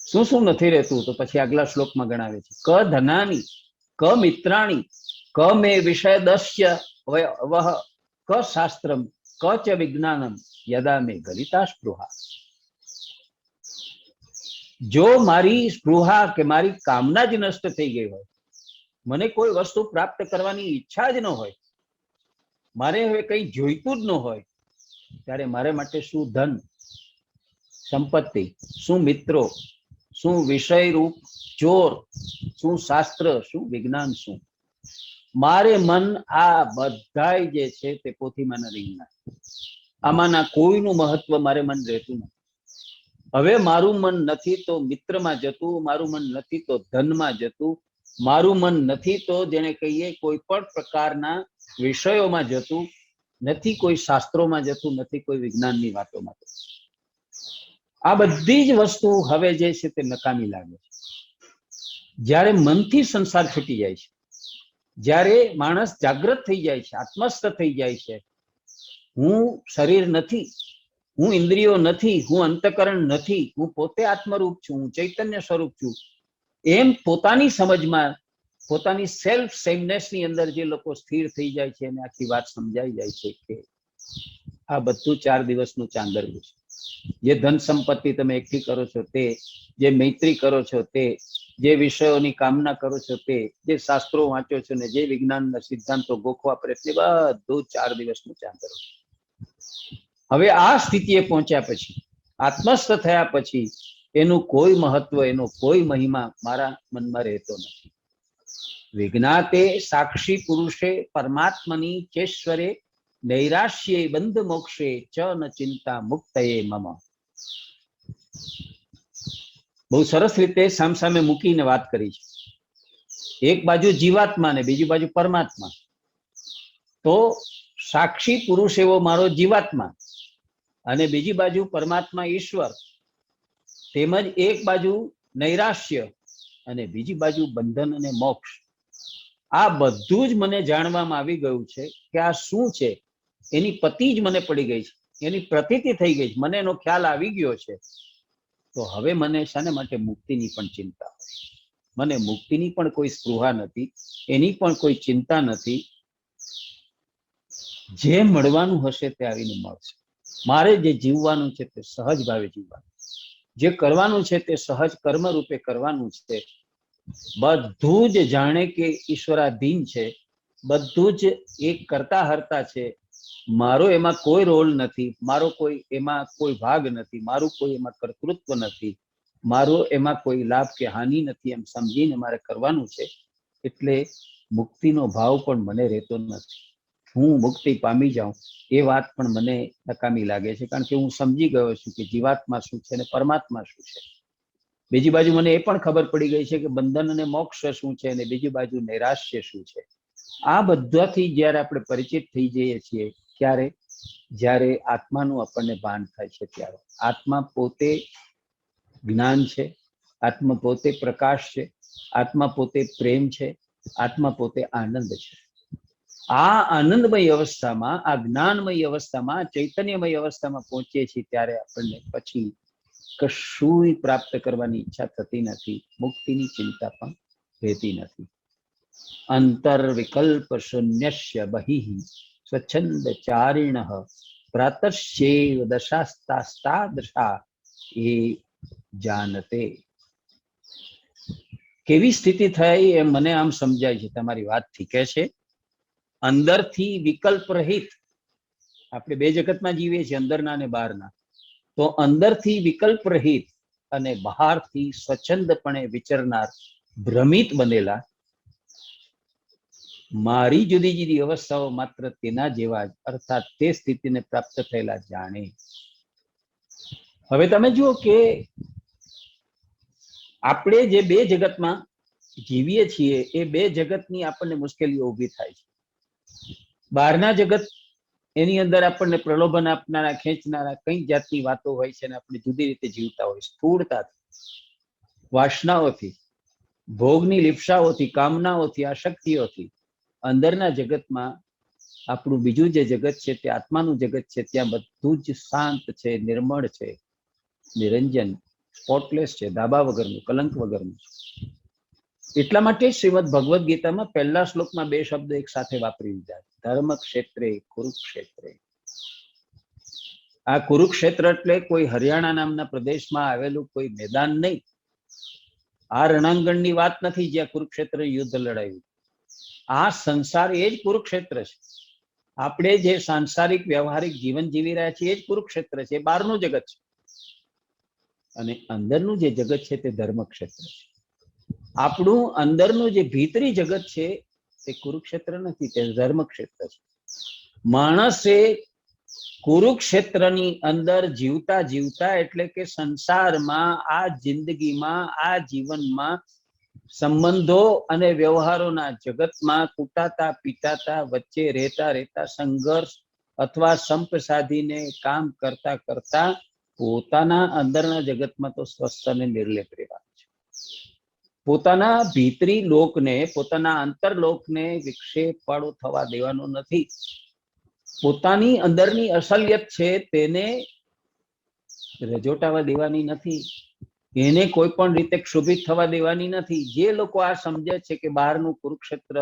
શું શું નથી રહેતું? તો પછી આગલા શ્લોકમાં ગણાવે છે, ક ધનાની, ક મિત્રાણી, ક મે વિષયદસ્ય વહ, ક શાસ્ત્રમ, ક ચ વિજ્ઞાનમ યદા મે ગલિતા સ્પૃહા. જો મારી સ્પૃહા કે મારી કામના જ નષ્ટ થઈ ગઈ હોય, મને કોઈ વસ્તુ પ્રાપ્ત કરવાની ઈચ્છા જ ન હોય, મારે હવે કંઈ જોઈતું જ ન હોય, ત્યારે મારે માટે શું ધન સંપત્તિ, શું મિત્રો, શું વિષય રૂપ ચોર, શું શાસ્ત્ર, શું વિજ્ઞાન, શું મારે મન આ બધાય જે છે તે પોથીમાંના રીંગણા, આમાંના કોઈનું મહત્વ મારે મન રહેતું નથી. હવે મારું મન નથી તો મિત્રમાં જતું, મારું મન નથી તો ધનમાં જતું, મારું મન નથી તો જેને કહીએ કોઈ પણ પ્રકારના વિષયોમાં જતું નથી, કોઈ શાસ્ત્રોમાં જતું નથી, કોઈ વિજ્ઞાનની વાતોમાં જતું. આ બધી જ વસ્તુ હવે જે છે તે નકામી લાગે છે. જ્યારે મનથી સંસાર છૂટી જાય છે, જ્યારે માણસ જાગૃત થઈ જાય છે, આત્મસ્થ થઈ જાય છે, હું શરીર નથી, હું ઇન્દ્રિયો નથી, હું અંતકરણ નથી, હું પોતે આત્મરૂપ છું, હું ચૈતન્ય સ્વરૂપ છું, એમ પોતાની સમજમાં, પોતાની સેલ્ફ સેમનેસની અંદર જે લોકો સ્થિર થઈ જાય છે એને આખી વાત સમજાઈ જાય છે કે આ બધું 4 દિવસનું ચાંદરવું છે. જે ધન સંપત્તિ તમે એકઠી કરો છો તે, જે મૈત્રી કરો છો તે, જે વિષયોની કામના કરો છો તે, જે શાસ્ત્રો વાંચો છો ને જે વિજ્ઞાનના સિદ્ધાંતો ગોખવા પ્રયત્ન, બધું 4 દિવસનું ચાંદરવું. હવે આ સ્થિતિએ પહોંચ્યા પછી, આત્મસ્થ થયા પછી એનું કોઈ મહત્વ, એનો કોઈ મહિમા મારા મનમાં રહેતો નથી. વિજ્ઞાતે સાક્ષી પુરુષે પરમાત્મની ચેશ્વરે નૈરાશ્યે બંધ મોક્ષે ચ ન ચિંતા મુક્તયે મમ. બહુ સરસ રીતે સામસામે મૂકીને વાત કરી છે. એક બાજુ જીવાત્મા ને બીજી બાજુ પરમાત્મા. તો સાક્ષી પુરુષ એવો મારો જીવાત્મા અને બીજી બાજુ પરમાત્મા ઈશ્વર, તેમજ એક બાજુ નૈરાશ્ય અને બીજી બાજુ બંધન અને મોક્ષ. આ બધું જ મને જાણવામાં આવી ગયું છે કે આ શું છે, એની પતિ જ મને પડી ગઈ છે, એની પ્રતીતિ થઈ ગઈ છે, મને એનો ખ્યાલ આવી ગયો છે. તો હવે મને શાને માટે મુક્તિની પણ ચિંતા, મને મુક્તિની પણ કોઈ સ્પૃહા નથી, એની પણ કોઈ ચિંતા નથી. જે મળવાનું હશે તે આવીને મળશે. મારે જે જીવવાનું છે તે સહજ ભાવે જીવવાનું, જે કરવાનું છે તે સહજ કર્મ રૂપે કરવાનું છે. બધું જ જાણે કે ઈશ્વરાધીન છે, બધું જ એક કરતા હરતા છે. મારો એમાં કોઈ રોલ નથી, મારો કોઈ એમાં કોઈ ભાગ નથી, મારું કોઈ એમાં કર્તૃત્વ નથી, મારો એમાં કોઈ લાભ કે હાનિ નથી, એમ સમજીને મારે કરવાનું છે. એટલે મુક્તિનો ભાવ પણ મને રહેતો નથી. હું મુક્તિ પામી જાઉં એ વાત પણ મને નકામી લાગે છે, કારણ કે હું સમજી ગયો છું કે જીવાત્મા શું છે અને પરમાત્મા શું છે. બીજી બાજુ મને એ પણ ખબર પડી ગઈ છે કે બંધન અને મોક્ષ શું છે અને બીજી બાજુ નૈરાશ્ય શું છે. આ બધાથી જ્યારે આપણે પરિચિત થઈ જઈએ છીએ, ત્યારે જ્યારે આત્માનું આપણને ભાન થાય છે, ત્યારે આત્મા પોતે જ્ઞાન છે, આત્મા પોતે પ્રકાશ છે, આત્મા પોતે પ્રેમ છે, આત્મા પોતે આનંદ છે. આ આનંદમય અવસ્થામાં, આ જ્ઞાનમય અવસ્થામાં, ચૈતન્યમય અવસ્થામાં પહોંચીએ છીએ ત્યારે આપણને પછી કશું પ્રાપ્ત કરવાની ઈચ્છા થતી નથી, મુક્તિની ચિંતા પણ રહેતી નથી. અંતર વિકલ્પ શૂન્યસ્ય બહિઃ સ્વચ્છંદ ચારિણ પ્રાતશ્ચેવ દશાસ્તાસ્તા દશા એ જાનતે. કેવી સ્થિતિ થઈ એ મને આમ સમજાય છે તમારી વાત ઠીકે છે. અંદરથી વિકલ્પ રહિત, આપણે બે જગતમાં જીવીએ છીએ, અંદરના અને બહારના. તો અંદરથી વિકલ્પ રહિત અને બહારથી સ્વચ્છંદપણે વિચરનાર, ભ્રમિત બનેલા, મારી જુદી જુદી અવસ્થાઓ માત્ર તેના જેવા જ, અર્થાત તે સ્થિતિને પ્રાપ્ત થયેલા જાણે. હવે તમે જુઓ કે આપણે જે બે જગતમાં જીવીએ છીએ એ બે જગતની આપણને મુશ્કેલીઓ ઊભી થાય છે. બહારના જગત, એની અંદર આપણને પ્રલોભન આપનારા, ખેંચનારા કઈ જાતની વાતો હોય છે અને આપણે જુદી રીતે જીવતા હોય, સ્થૂળતાથી, વાસનાઓથી, ભોગની લિપ્સાઓથી, કામનાઓથી, આશક્તિઓથી. અંદરના જગતમાં આપણું બીજું જે જગત છે તે આત્માનું જગત છે, ત્યાં બધું જ શાંત છે, નિર્મળ છે, નિરંજન, સ્પોટલેસ છે, ધાબા વગરનું, કલંક વગરનું છે. એટલા માટે શ્રીમદ ભગવદ્ ગીતામાં પહેલા શ્લોકમાં બે શબ્દ એક સાથે વાપરી દીધા, ધર્મ ક્ષેત્રે કુરુક્ષેત્રે. આ કુરુક્ષેત્ર એટલે કોઈ હરિયાણા નામના પ્રદેશમાં આવેલું કોઈ મેદાન નહીં. આ રણાંગણની વાત નથી જ્યાં કુરુક્ષેત્ર યુદ્ધ લડાયું. આ સંસાર એ જ કુરુક્ષેત્ર છે. આપણે જે સાંસારિક વ્યવહારિક જીવન જીવી રહ્યા છીએ એ જ કુરુક્ષેત્ર છે, બહારનું જગત છે. અને અંદરનું જે જગત છે તે ધર્મક્ષેત્ર છે. આપણું અંદરનું જે ભીતરી જગત છે તે કુરુક્ષેત્ર નથી, તે ધર્મક્ષેત્ર છે. માણસે કુરુક્ષેત્રની અંદર જીવતા જીવતા, એટલે કે સંસારમાં, આ જિંદગીમાં, આ જીવનમાં, સંબંધો અને વ્યવહારોના જગતમાં કૂટાતા પીટાતા, વચ્ચે રહેતા રહેતા, સંઘર્ષ અથવા સંપ સાધીને કામ કરતા કરતા પોતાના અંદરના જગતમાં તો સ્વસ્થ અને નિર્લેપ રહેવાનું છે. પોતાના ભીતરી લોકને, પોતાના અંતરલોકને વિક્ષેપ વાળો થવા દેવાનો નથી. પોતાની અંદરની અસલિયત છે તેને રજોટાવા દેવાની નથી, એને કોઈ પણ રીતે ક્ષુભિત થવા દેવાની નથી. જે લોકો આ સમજે છે કે બહારનું કુરુક્ષેત્ર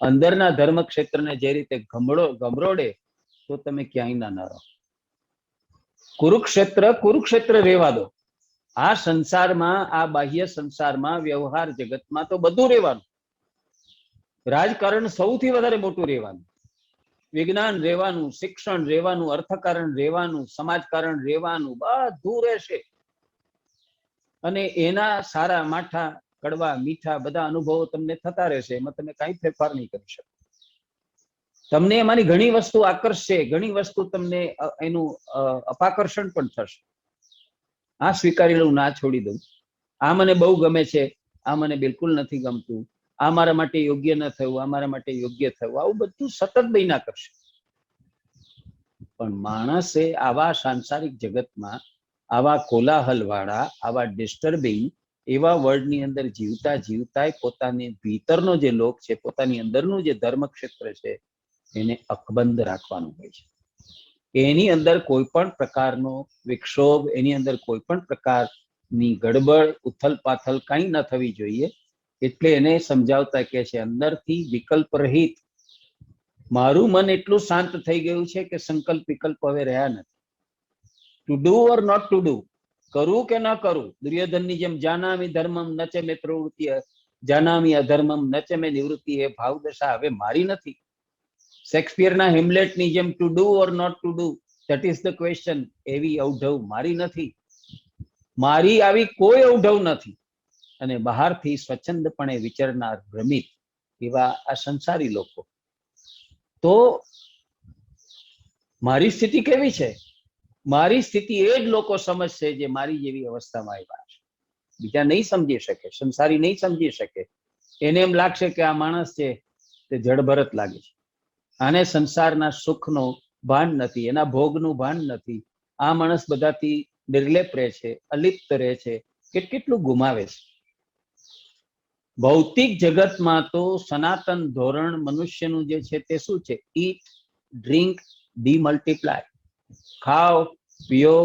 અંદરના ધર્મક્ષેત્રને જે રીતે ગમરોડે, તો તમે ક્યાંય ના રહો. કુરુક્ષેત્ર કુરુક્ષેત્ર રહેવા દો. આ સંસારમાં, આ બાહ્ય સંસારમાં, વ્યવહાર જગતમાં તો બધું રહેવાનું. રાજકારણ સૌથી વધારે મોટું રહેવાનું, વિજ્ઞાન રહેવાનું, શિક્ષણ રહેવાનું, અર્થકારણ રહેવાનું, સમાજકારણ રહેવાનું, બધું રહેશે. અને એના સારા માઠા કડવા મીઠા બધા અનુભવો તમને થતા રહેશે, એમાં તમે કાંઈ ફેરફાર નહીં કરી શકો. તમને એમાંની ઘણી વસ્તુ આકર્ષશે, ઘણી વસ્તુ તમને એનું અપાકર્ષણ પણ થશે. આ સ્વીકારી લઉં, ના છોડી દઉં, આ મને બહુ ગમે છે, આ મને બિલકુલ નથી ગમતું, આ મારા માટે યોગ્ય ન થયું, આ મારા માટે યોગ્ય થયું, આવું બધું સતત બન્યા કરશે. પણ માણસે આવા સાંસારિક જગતમાં આવા કોલાહલ વાળા, આવા ડિસ્ટર્બિંગ એવા વર્લ્ડની અંદર જીવતા જીવતા પોતાની ભીતરનો જે લોક છે, પોતાની અંદરનું જે ધર્મક્ષેત્ર છે, એને અકબંધ રાખવાનું હોય છે. એની અંદર કોઈ પણ પ્રકારનો વિક્ષોભ, એની અંદર કોઈ પણ પ્રકારની ગડબડ, ઉથલ પાથલ કંઈ ન થવી જોઈએ. એટલે એને સમજાવતા કે છે, અંદરથી વિકલ્પ રહિત મારું મન એટલું શાંત થઈ ગયું છે કે સંકલ્પ વિકલ્પ હવે રહ્યા નથી. To do or not to do, કરું કે ન કરું. દુર્યોધનની જેમ જાનામી ધર્મમ નચે મે પ્રવૃત્તિ, જાનામી અધર્મમ નચે મે નિવૃત્તિ, એ ભાવદશા હવે મારી નથી. શેક્સપિયરના હેમ્લેટની જેમ to do or not to do, that is the question, એવી અવઢવ મારી નથી. મારી આવી કોઈ અવઢવ નથી. અને બહારથી સ્વચ્છંદપણે વિચરનાર ભ્રમિત એવા આ સંસારી લોકો. તો મારી સ્થિતિ કેવી છે? મારી સ્થિતિ એ જ લોકો સમજશે જે મારી જેવી અવસ્થામાં આવ્યા છે. બીજા નહીં સમજી શકે, સંસારી નહીં સમજી શકે. એને એમ લાગશે કે આ માણસ છે તે જડભરત લાગે છે, આને સંસારના સુખનો ભાન નથી, એના ભોગનું ભાન નથી, આ માણસ બધાથી નિર્લેપ રહે છે, અલિપ્ત રહે છે, કેટલું ગુમાવે છે. ભૌતિક જગતમાં તો સનાતન ધોરણ મનુષ્યનું જે છે તે શું છે? ઈટ, ડ્રિંક, ડીમલ્ટીપ્લાય. ખાઓ, પીઓ,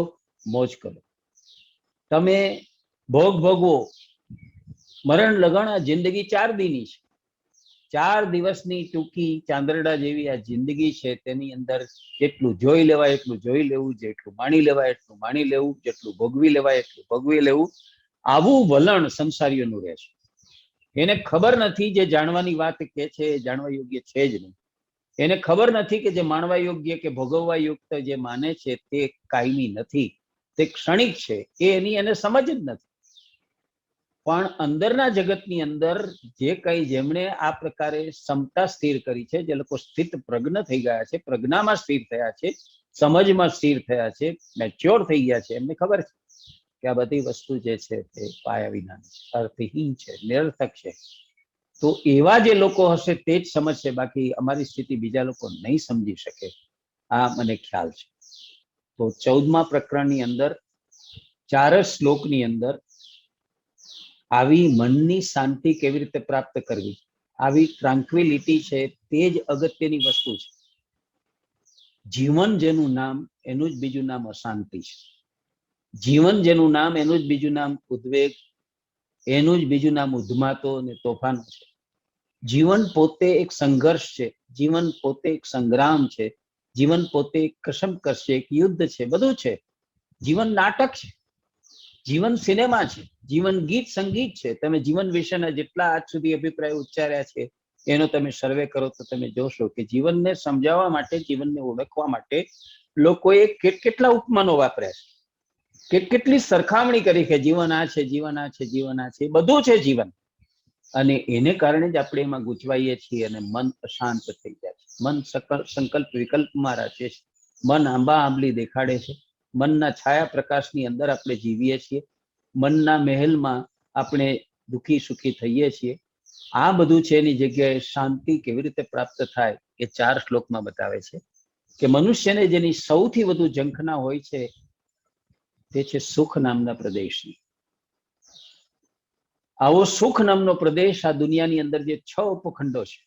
મોજ કરો. તમે ભોગ ભોગવો, મરણ લગણ. આ જિંદગી 4 દીની છે. 4 દિવસની ટૂંકી ચાંદરડા જેવી આ જિંદગી છે. તેની અંદર જેટલું જોઈ લેવાય એટલું જોઈ લેવું, જેટલું માણી લેવાય એટલું માણી લેવું, જેટલું ભોગવી લેવાય એટલું ભોગવી લેવું. આવું વલણ સંસારીઓનું રહે છે. એને ખબર નથી જે જાણવાની વાત કે છે એ જાણવા યોગ્ય છે જ નહીં. એને ખબર નથી કે જે માણવા યોગ્ય કે ભોગવવા યુક્ત જે માને છે તે કાયમી નથી, તે ક્ષણિક છે. એની એને સમજ જ નથી. પણ અંદરના જગતની અંદર જે કઈ જેમણે આ પ્રકારે સમતા સ્થિર કરી છે, જે લોકો સ્થિત પ્રજ્ઞ થઈ ગયા છે, પ્રજ્ઞામાં સ્થિર થયા છે, સમજમાં સ્થિર થયા છે, મેચ્યોર થઈ ગયા છે, એમને ખબર છે કે આ બધી વસ્તુ જે છે તે પાયા વિનાની છે, અર્થહીન છે, નિરર્થક છે. તો એવા જે લોકો હશે તે જ સમજશે, બાકી અમારી સ્થિતિ બીજા લોકો નહીં સમજી શકે. આ મને ખ્યાલ છે. તો 14મા પ્રકરણની અંદર 4 શ્લોકની અંદર આવી મનની શાંતિ કેવી રીતે પ્રાપ્ત કરવી, આવી ટ્રાન્ક્વિલિટી છે, તે જ અગત્યની વસ્તુ છે. જીવન જેનું નામ એનું જ બીજું નામ અશાંતિ છે. જીવન જેનું નામ એનું જ બીજું નામ ઉદ્વેગ, એનું જ બીજું નામ ઉદ્માતો અને તોફાનો છે. જીવન પોતે એક સંઘર્ષ છે, જીવન પોતે એક સંગ્રામ છે, જીવન પોતે એક કશમકશ છે, એક યુદ્ધ છે, બધું છે. જીવન નાટક છે, જીવન સિનેમા છે, જીવન ગીત સંગીત છે. તમે જીવન વિશેના જેટલા આજ સુધી અભિપ્રાય ઉચ્ચાર્યા છે એનો તમે સર્વે કરો તો તમે જોશો કે જીવનને સમજાવવા માટે, જીવનને ઓળખવા માટે લોકોએ કેટલા ઉપમાનો વાપર્યા છે, કેટલી સરખામણી કરી કે જીવન આ છે, જીવન આ છે, જીવન આ છે, બધું છે જીવન. અને એને કારણે જ આપણે એમાં ગૂંચવાઈએ છીએ અને મન અશાંત થઈ જાય છે. મન સંકલ્પ વિકલ્પમાં રચે છે, મન આંબા આંબલી દેખાડે છે, મનના છાયા પ્રકાશની અંદર આપણે જીવીએ છીએ, મનના મહેલમાં આપણે દુઃખી સુખી થઈએ છીએ. આ બધું છે. એની જગ્યાએ શાંતિ કેવી રીતે પ્રાપ્ત થાય એ 4 શ્લોકમાં બતાવે છે કે મનુષ્યને જેની સૌથી વધુ ઝંખના હોય છે તે છે સુખ નામના પ્રદેશની. આવો સુખ નામનો પ્રદેશ આ દુનિયાની અંદર જે 6 ઉપખંડો છે,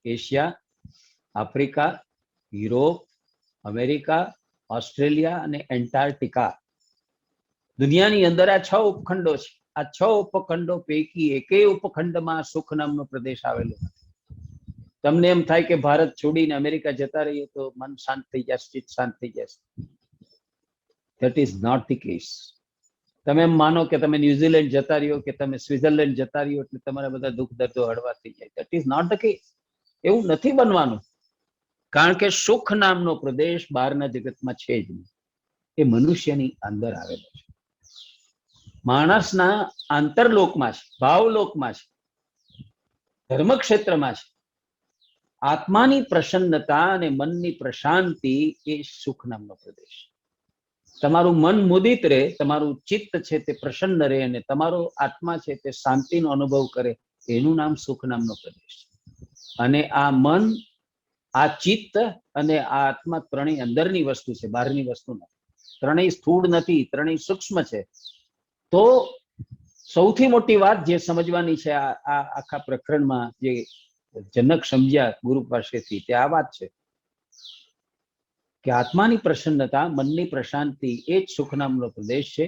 Asia, Africa, Europe, America, Australia અને એન્ટાર્કટિકા. દુનિયાની અંદર આ 6 ઉપખંડો છે. આ 6 ઉપખંડો પૈકી એકેય ઉપખંડમાં સુખ નામનો પ્રદેશ આવેલો નથી. તમને એમ થાય કે ભારત છોડીને અમેરિકા જતા રહીએ તો મન શાંત થઈ જશે, ચિત્ત શાંત થઈ જશે. That is not the case. તમે એમ માનો કે તમે ન્યુઝીલેન્ડ જતા રહ્યો કે તમે સ્વિટ્ઝરલેન્ડ જતા રહ્યો એટલે તમારા બધા દુઃખ દર્દો હળવા થઈ જાય. That is not the case. એવું નથી બનવાનું. કારણ કે સુખ નામનો પ્રદેશ બહારના જગતમાં છે જ નહીં, એ મનુષ્યની અંદર આવેલો છે. માણસના આંતરલોકમાં છે, ભાવલોકમાં છે, ધર્મક્ષેત્રમાં છે. આત્માની પ્રસન્નતા અને મનની પ્રશાંતિ એ સુખ નામનો પ્રદેશ. તમારું મન મુદિત રહે, તમારું ચિત્ત છે તે પ્રસન્ન રહે અને તમારો આત્મા છે તે શાંતિનો અનુભવ કરે, એનું નામ સુખ નામનો પ્રદેશ. અને આ મન, આ ચિત્ત અને આ આત્મા ત્રણેય અંદરની વસ્તુ છે, બહારની વસ્તુ નથી. ત્રણેય સ્થૂળ નથી, ત્રણેય સૂક્ષ્મ છે. તો સૌથી મોટી વાત જે સમજવાની છે આ આખા પ્રકરણમાં, જે જનક સમજ્યા ગુરુ પાસેથી, તે આ વાત છે કે આત્માની પ્રસન્નતા, મનની પ્રશાંતિ એ જ સુખ નામનો પ્રદેશ છે.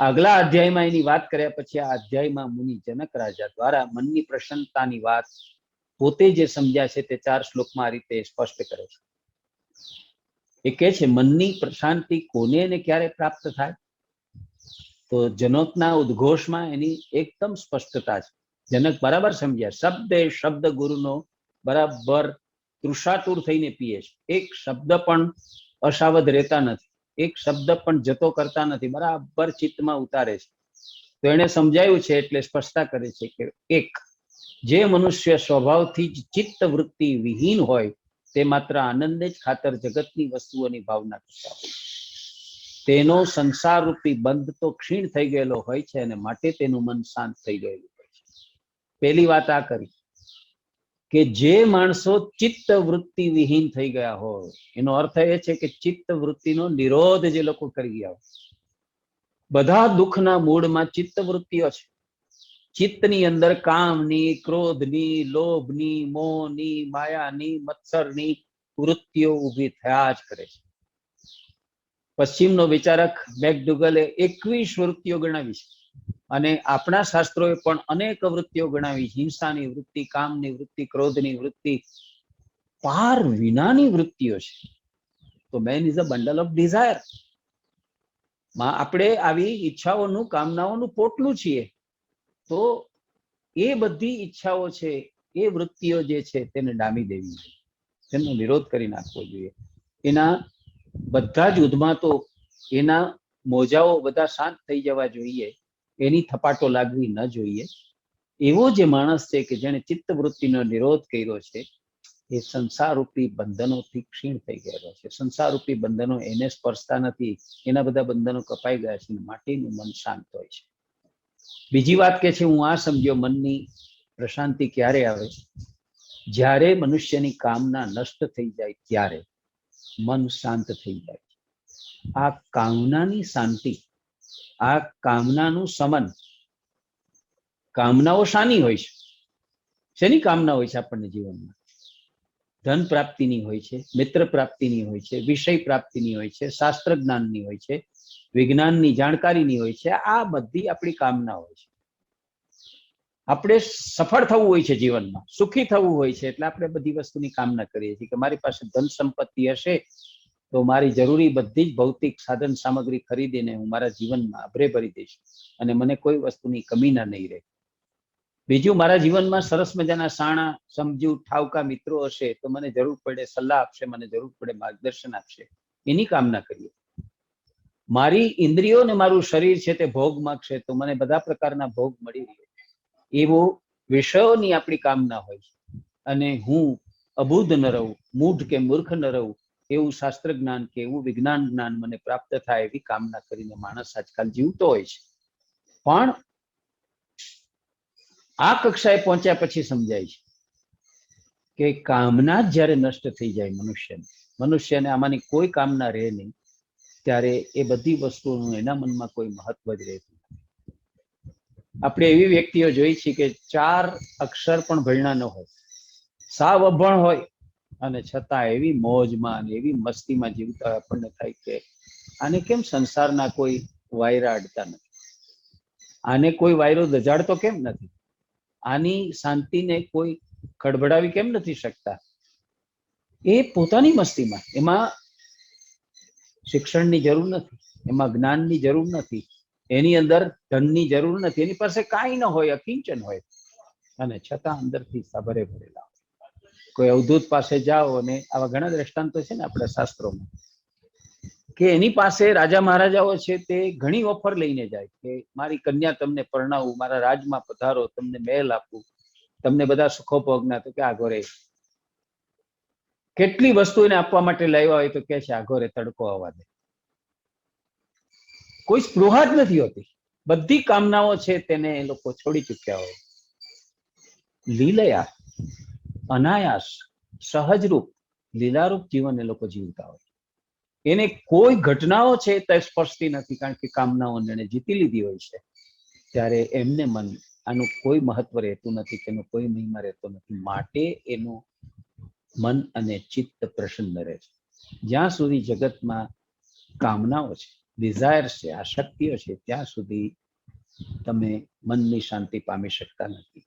આગલા અધ્યાયમાં એની વાત કર્યા પછી આ અધ્યાયમાં મુનિ જનક રાજા દ્વારા મનની પ્રસન્નતાની વાત પોતે જે સમજ્યા છે તે 4 શ્લોકમાં આ રીતે સ્પષ્ટ કરે છે. એ કહે છે મનની પ્રશાંતિ કોને અને ક્યારે પ્રાપ્ત થાય? તો જનકના ઉદ્ઘોષમાં એની એકદમ સ્પષ્ટતા છે. જનક બરાબર સમજ્યા, શબ્દે શબ્દ ગુરુનો બરાબર તૃષાતુર થઈને પીએ છે. એક શબ્દ પણ અસાવધ રહેતા નથી, એક શબ્દ પણ જતો કરતા નથી, બરાબર ચિત્તમાં ઉતારે છે. તો એને સમજાયું છે એટલે સ્પષ્ટતા કરે છે કે એક, જે મનુષ્ય સ્વભાવથી જ ચિત્ત વૃત્તિ વિહીન હોય તે માત્ર આનંદ જ ખાતર જગતની વસ્તુઓની ભાવના કરતા હોય, તેનો સંસાર રૂપી બંધ તો ક્ષીણ થઈ ગયેલો હોય છે અને માટે તેનું મન શાંત થઈ ગયેલું હોય છે. પહેલી વાત આ કરી કે જે માણસો ચિત્ત વૃત્તિ વિહીન થઈ ગયા હોય, એનો અર્થ એ છે કે ચિત્ત વૃત્તિનો નિરોધ જે લોકો કરી ગયા હોય. બધા દુઃખના મૂળમાં ચિત્ત વૃત્તિઓ છે. ચિત્તની અંદર કામની, ક્રોધની, લોભની, મોહની, માયાની, મત્સરની વૃત્તિઓ ઊભી થયા જ કરે છે. પશ્ચિમનો વિચારક મેકડુગલે 21 વૃત્તિઓ ગણાવી છે અને આપણા શાસ્ત્રોએ પણ અનેક વૃત્તિઓ ગણાવી છે. હિંસાની વૃત્તિ, કામની વૃત્તિ, ક્રોધની વૃત્તિ, પાર વિનાની વૃત્તિઓ છે. તો man is a bundle of desire. આપણે આવી ઈચ્છાઓનું, કામનાઓનું પોટલું છીએ. તો એ બધી ઈચ્છાઓ છે, એ વૃત્તિઓ જે છે તેને ડામી દેવી જોઈએ, તેનો વિરોધ કરી નાખવો જોઈએ. એના બધા જ ઉદ્માતો, એના મોજાઓ બધા શાંત થઈ જવા જોઈએ, એની થપાટો લાગવી ન જોઈએ. એવો જે માણસ છે કે જેણે ચિત્ત વૃત્તિનો નિરોધ કર્યો છે, એ સંસારરૂપી બંધનોથી ક્ષીણ થઈ ગયેલો છે. સંસારરૂપી બંધનો એને સ્પર્શતા નથી, એના બધા બંધનો કપાઈ ગયા છે, માટેનું મન શાંત હોય છે. બીજી વાત કે છે, હું આ સમજ્યો મનની પ્રશાંતિ ક્યારે આવે? જ્યારે મનુષ્યની કામના નષ્ટ થઈ જાય ત્યારે મન શાંત થઈ જાય. આ કામનાની શાંતિ, આ કામનાનું સમન. કામનાઓ શાની હોય છે? શેની કામના હોય છે આપણને જીવનમાં? ધન પ્રાપ્તિની હોય છે, મિત્ર પ્રાપ્તિની હોય છે, વિષય પ્રાપ્તિની હોય છે, શાસ્ત્ર જ્ઞાનની હોય છે, વિજ્ઞાનની જાણકારીની હોય છે. આ બધી આપણી કામના હોય છે. આપણે સફળ થવું હોય છે જીવનમાં, સુખી થવું હોય છે, એટલે આપણે બધી વસ્તુની કામના કરીએ છીએ કે મારી પાસે ધન સંપત્તિ હશે તો મારી જરૂરી બધી જ ભૌતિક સાધન સામગ્રી ખરીદીને હું મારા જીવનમાં અભરે ભરી દઈશ અને મને કોઈ વસ્તુની કમી ના નહીં રહે. બીજું, મારા જીવનમાં સરસ મજાના સાણા, સમજુ, ઠાવકા મિત્રો હશે તો મને જરૂર પડે સલાહ આપશે, મને જરૂર પડે માર્ગદર્શન આપશે, એની કામના કરીએ. મારી ઇન્દ્રિયો ને મારું શરીર છે તે ભોગ માંગશે તો મને બધા પ્રકારના ભોગ મળી રહે, એવો વિષયોની આપણી કામના હોય છે. અને હું અબુદ્ધ ન રહું, મૂઢ કે મૂર્ખ ન રહું, એવું શાસ્ત્ર જ્ઞાન કે એવું વિજ્ઞાન જ્ઞાન મને પ્રાપ્ત થાય એવી કામના કરીને માણસ આજકાલ જીવતો હોય છે. પણ આ કક્ષાએ પહોંચ્યા પછી સમજાય છે કે કામના જ જ્યારે નષ્ટ થઈ જાય મનુષ્યને આમાંની કોઈ કામના રહે નહીં, ત્યારે એ બધી વસ્તુઓનું એના મનમાં કોઈ મહત્વ જ રહેતું નથી. આપણે એવી વ્યક્તિઓ જોઈ છે કે 4 અક્ષર પણ ભણ્યા ન હોય, સાવ અભણ હોય અને છતાં એવી મોજમાં અને એવી મસ્તીમાં જીવતા હોય, આપણને થાય કે આને કેમ સંસારના કોઈ વાયરા અડતા નથી, આને કોઈ વાયરો દજાડતો કેમ નથી, આની શાંતિને કોઈ ખડબડાવી કેમ નથી શકતા. એ પોતાની મસ્તીમાં, એમાં શિક્ષણની જરૂર નથી, એમાં જ્ઞાનની જરૂર નથી, એની અંદર ધનની જરૂર નથી, એની પાસે કાંઈ ન હોય, અકિંચન હોય, અને છતાં અંદરથી સભરે ભરેલા. કોઈ અવધૂત પાસે જાઓ, અને આવા ઘણા દ્રષ્ટાંતો છે ને આપણા શાસ્ત્રોમાં, કે એની પાસે રાજા મહારાજાઓ છે તે ઘણી ઓફર લઈને જાય કે મારી કન્યા તમને પરણાવું, મારા રાજમાં પધારો, તમને મહેલ આપું, તમને બધા સુખો ભોગના. તો કે આગોરે કેટલી વસ્તુ એને આપવા માટે લાવ્યા હોય તો કે છે આગોરે તડકો આવવા દે. કોઈ સ્પૃહા જ નથી હોતી. બધી કામનાઓ છે તેને એ લોકો છોડી ચૂક્યા હોય. લીલયા, અનાયાસ, સહજરૂપ, લીલારૂપ જીવન એ લોકો જીવતા હોય. એને કોઈ ઘટનાઓ છે તે સ્પર્શતી નથી, કારણ કે કામનાઓને એને જીતી લીધી હોય છે. ત્યારે એમને મન આનું કોઈ મહત્વ રહેતું નથી, તેનો કોઈ મહિમા રહેતો નથી. માટે એનું મન અને ચિત્ત પ્રસન્ન રહે છે. જ્યાં સુધી જગતમાં કામનાઓ છે, ડિઝાયર્સ છે, આસક્તિઓ છે, ત્યાં સુધી તમે મનની શાંતિ પામી શકતા નથી.